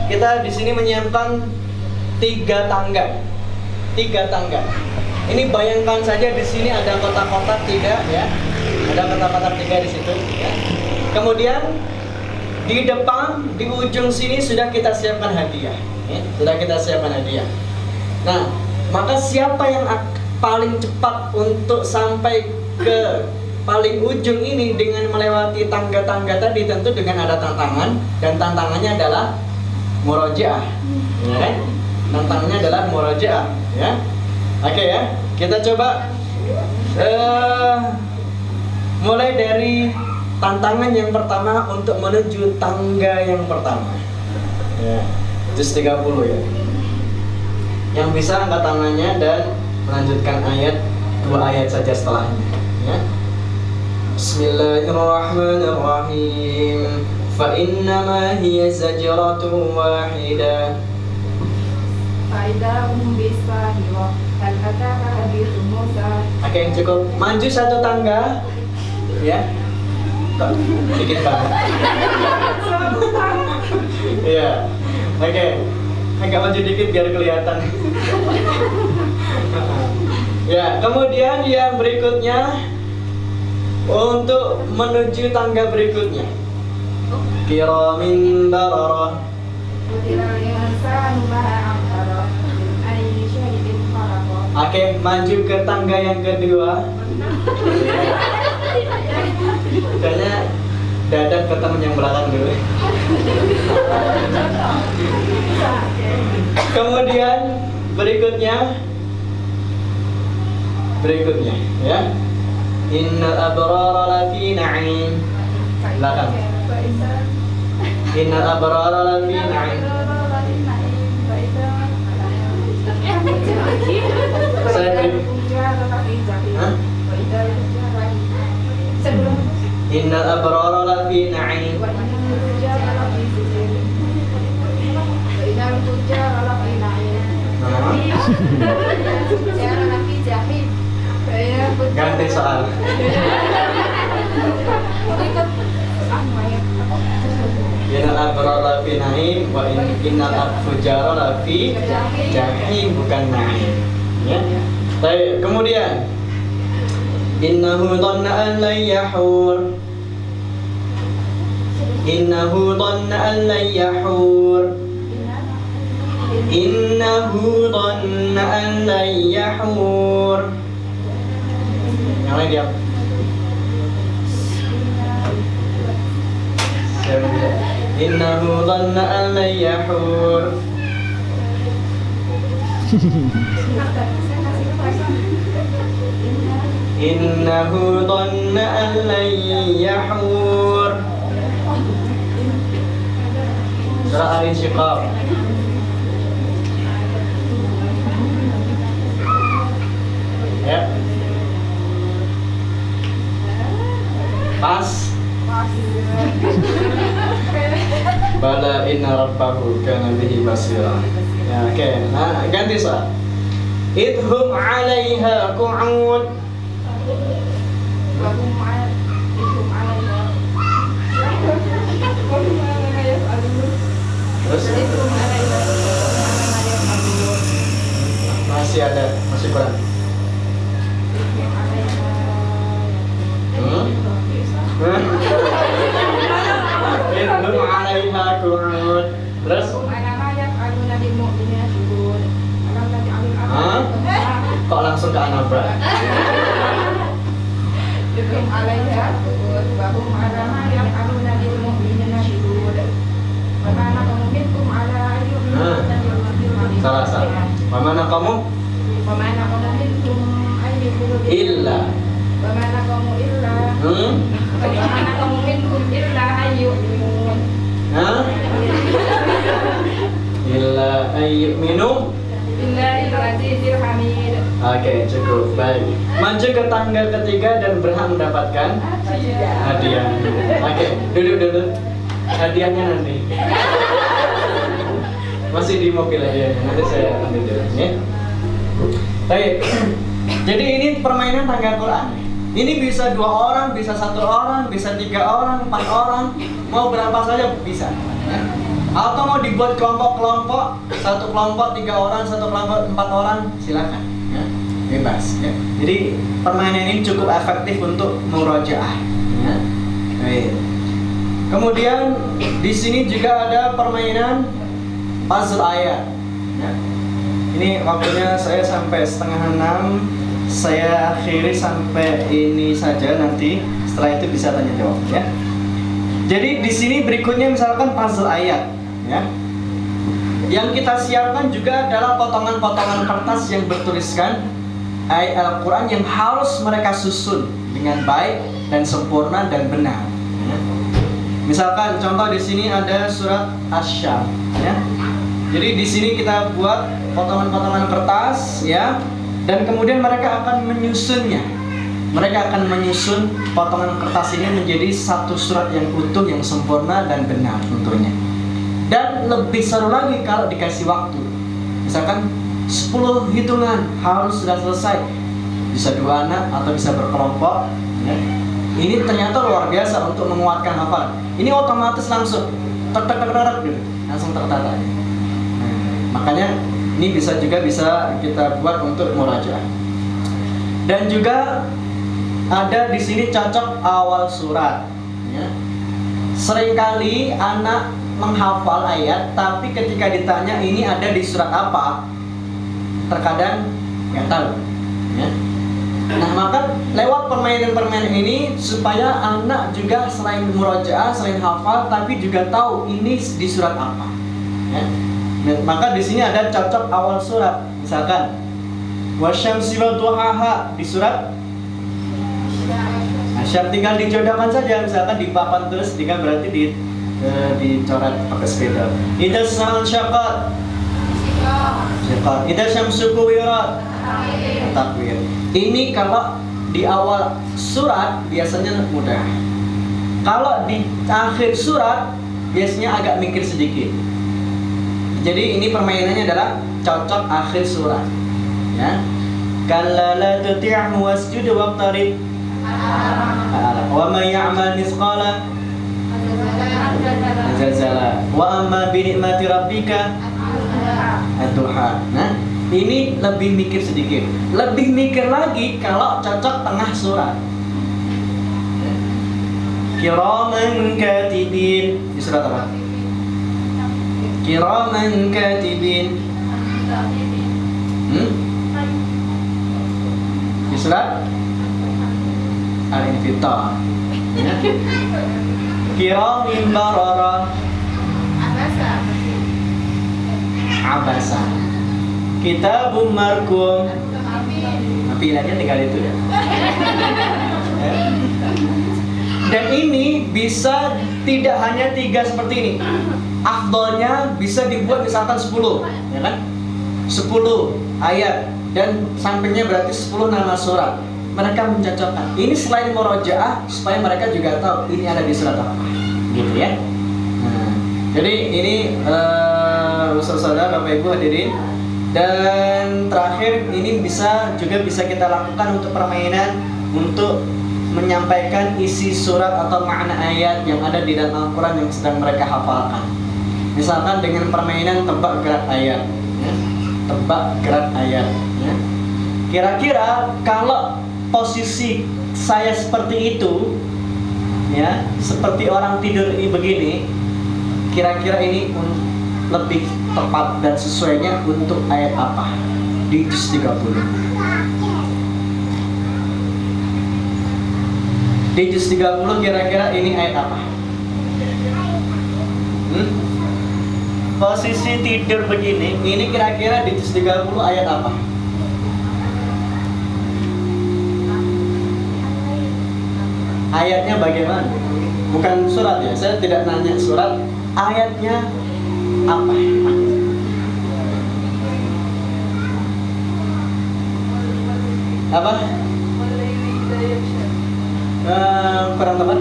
kita di sini menyiapkan 3 tangga. 3 tangga. Ini bayangkan saja di sini ada kotak-kotak 3 ya. Ada kotak-kotak 3 di situ ya. Kemudian di depan, di ujung sini sudah kita siapkan hadiah ya. Sudah kita siapkan hadiah. Nah, maka siapa yang paling cepat untuk sampai ke paling ujung ini dengan melewati tangga-tangga tadi, tentu dengan ada tantangan, dan tantangannya adalah murojaah ya kan? Tantangannya adalah murojaah ya. Oke ya, kita coba mulai dari tantangan yang pertama untuk menuju tangga yang pertama ya, juz 30 ya. Yang bisa angkat tangannya dan melanjutkan ayat, 2 ayat saja setelahnya ya. Bismillahirrahmanirrahim. Fa innama hiya zajratun wahidah. Faida bisa hiwa dan kata hadis Musa. Oke, cukup. Maju 1 tangga ya. Dikit banget. Iya. Oke. Agak maju dikit biar kelihatan. Ya, kemudian yang berikutnya untuk menuju tangga berikutnya. Kiramin bararah. Oke, maju ke tangga yang kedua. Kayaknya dadak ke temen yang belakang dulu. Kemudian berikutnya ya. Innal abrara lafi na'im. Belakang. Innal abrara lafi na'im. Saya beri. Hah? Innal abrara lafi na'im. Ganti soal. Ikut anu ya. Innal abrara fi na'im wa innal fujara lafi jahim, bukan na'im. Ya. Baik, kemudian innahu dhanna an lan yahur. Innahu dhanna an lan yahur. Innahu dhanna an lan yahur. Yang lain diam. Innahu dhanna an lan yahur. Innahu dhanna an lan yahur. Surah Al-Insyiqaq. Ya. Pas. Bala inna rabbahu kana bihi basira. Ya, oke. Nah, ganti Sa. Idhum 'alaiha qu'ud. Terus masih ada, masih kurang. Idhum 'alaiha qu'ud. Terus kok langsung ke anabra? Salah. Bagaimana kamu? Illa. Bagaimana kamu illa? Bagaimana kamu minkum illa ayyu'minun? Illa ayyu'minu. Illahil hamid. Oke, cukup. Baik. Maju ke tangga ketiga dan berhak mendapatkan hadiah. Oke, duduk dulu. Hadiahnya nanti. Masih di mobil hadiahnya. Nanti saya ambil dulu ya. Baik. Jadi ini permainan tangga Quran. Ini bisa 2 orang, bisa 1 orang, bisa 3 orang, 4 orang, mau berapa saja bisa. Ya. Atau mau dibuat kelompok-kelompok, 1 kelompok 3 orang, 1 kelompok 4 orang, silakan. Ya. Bebas. Ya. Jadi permainan ini cukup efektif untuk murojaah. Ya. Baik. Kemudian di sini juga ada permainan puzzle ayat. Ya. Ini waktunya saya sampai 5:30. Saya akhiri sampai ini saja, nanti setelah itu bisa tanya jawab ya. Jadi di sini berikutnya misalkan puzzle ayat ya. Yang kita siapkan juga adalah potongan-potongan kertas yang bertuliskan ayat Al-Quran yang harus mereka susun dengan baik dan sempurna dan benar ya. Misalkan contoh di sini ada surat Asy-Syams ya. Jadi di sini kita buat potongan-potongan kertas ya. Dan kemudian mereka akan menyusunnya. Mereka akan menyusun potongan kertas ini menjadi satu surat yang utuh, yang sempurna dan benar tentunya. Dan lebih seru lagi kalau dikasih waktu. Misalkan 10 hitungan harus sudah selesai. Bisa 2 anak atau bisa berkelompok ya. Ini ternyata luar biasa untuk menguatkan hafalan. Ini otomatis langsung tek gitu. Langsung tertata. Makanya ini bisa kita buat untuk murajaah. Dan juga ada di sini cocok awal surat. Ya. Seringkali anak menghafal ayat, tapi ketika ditanya ini ada di surat apa, terkadang nggak tahu. Ya. Nah maka lewat permainan-permainan ini supaya anak juga selain murajaah, selain hafal, tapi juga tahu ini di surat apa. Ya. Maka di sini ada cocok awal surat. Misalkan wasyamsi wa duhaha di surat Asy-Syams, tinggal dijodohkan saja. Misalkan di papan terus, tinggal berarti dicoret pakai spidol. Idza sa'al syaqat. Idza syamsu kuwirat. Takwir. Ini kalau di awal surat biasanya mudah. Kalau di akhir surat biasanya agak mikir sedikit. Jadi ini permainannya adalah cocok akhir surat. Ya. Kalla la tuti'hu wasjud waqtarib. Wa may ya'mal mithqala zalzala. Wa amma bi ni'mati rabbika ad-duha. Nah, ini lebih mikir sedikit. Lebih mikir lagi kalau cocok tengah surat. Kiraman katibin. Di surat apa? Kiraman katibin. Di surat Al-Infitar. Ya. Kiramin barara. Abasa. Kitabun markum. Pilihannya tinggal itu ya. Dan ini bisa tidak hanya 3 seperti ini. Afdolnya bisa dibuat misalkan 10, ya kan? 10 ayat dan sampingnya berarti 10 nama surat. Mereka mencocokkan. Ini selain murojaah supaya mereka juga tahu ini ada di surat apa. Gitu ya. Nah, jadi ini saudara Bapak Ibu hadirin. Dan terakhir ini juga bisa kita lakukan untuk permainan untuk menyampaikan isi surat atau makna ayat yang ada di dalam Al-Quran yang sedang mereka hafalkan. Misalkan dengan permainan tebak gerak ayat, ya. Tebak gerak ayat, ya. Kira-kira kalau posisi saya seperti itu, ya, seperti orang tidur ini begini, kira-kira ini lebih tepat dan sesuainya untuk ayat apa di juz 30. Di juz 30 kira-kira ini ayat apa? Posisi tidur begini, ini kira-kira di juz 30 ayat apa? Ayatnya bagaimana? Bukan surat ya, saya tidak nanya surat. Ayatnya apa? Apa? Kurang tepat?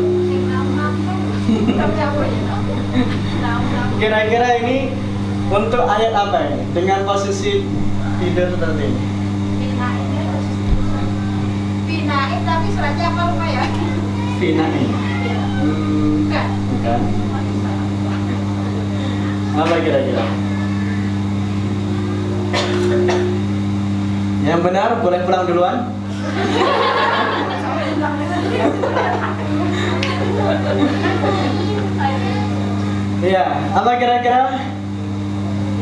Kira-kira ini untuk ayat apa ini? Dengan posisi tidur seperti ini. Finaim tapi suratnya apa lupa ya? Finaim. Bukan. Apa kira-kira? Yang benar boleh pulang duluan. Iya, apa kira-kira?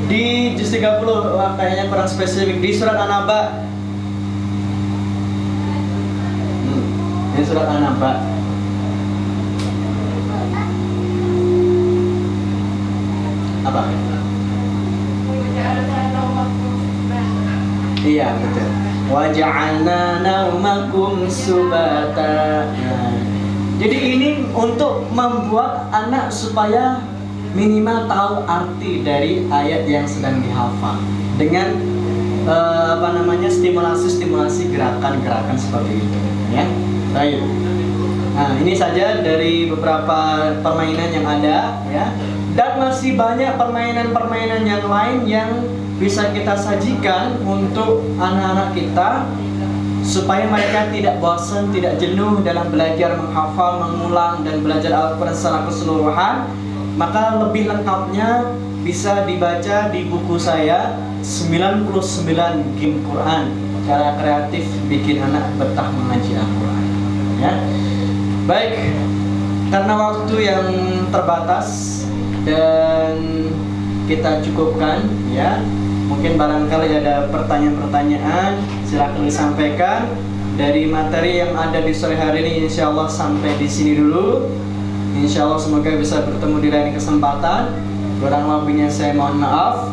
Di juz 30 kayaknya kurang spesifik. Di surat An-Naba. Ini surat An-Naba. Apa? Iya, betul. Wa ja'alna naumakum subata. Jadi ini untuk membuat anak supaya minimal tahu arti dari ayat yang sedang dihafal dengan stimulasi gerakan-gerakan seperti itu, ya. Baik. Nah, ini saja dari beberapa permainan yang ada, ya. Dan masih banyak permainan-permainan yang lain yang bisa kita sajikan untuk anak-anak kita supaya mereka tidak bosan, tidak jenuh dalam belajar menghafal, mengulang dan belajar Al-Quran secara keseluruhan. Maka lebih lengkapnya bisa dibaca di buku saya 99 Game Quran, cara kreatif bikin anak betah mengaji Al-Quran, ya. Baik, karena waktu yang terbatas dan kita cukupkan, ya. Mungkin barangkali ada pertanyaan-pertanyaan, silakan disampaikan. Dari materi yang ada di sore hari ini, insya Allah sampai di sini dulu. Insya Allah semoga bisa bertemu di lain kesempatan. Kurang lebihnya saya mohon maaf.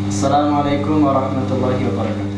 Assalamualaikum warahmatullahi wabarakatuh.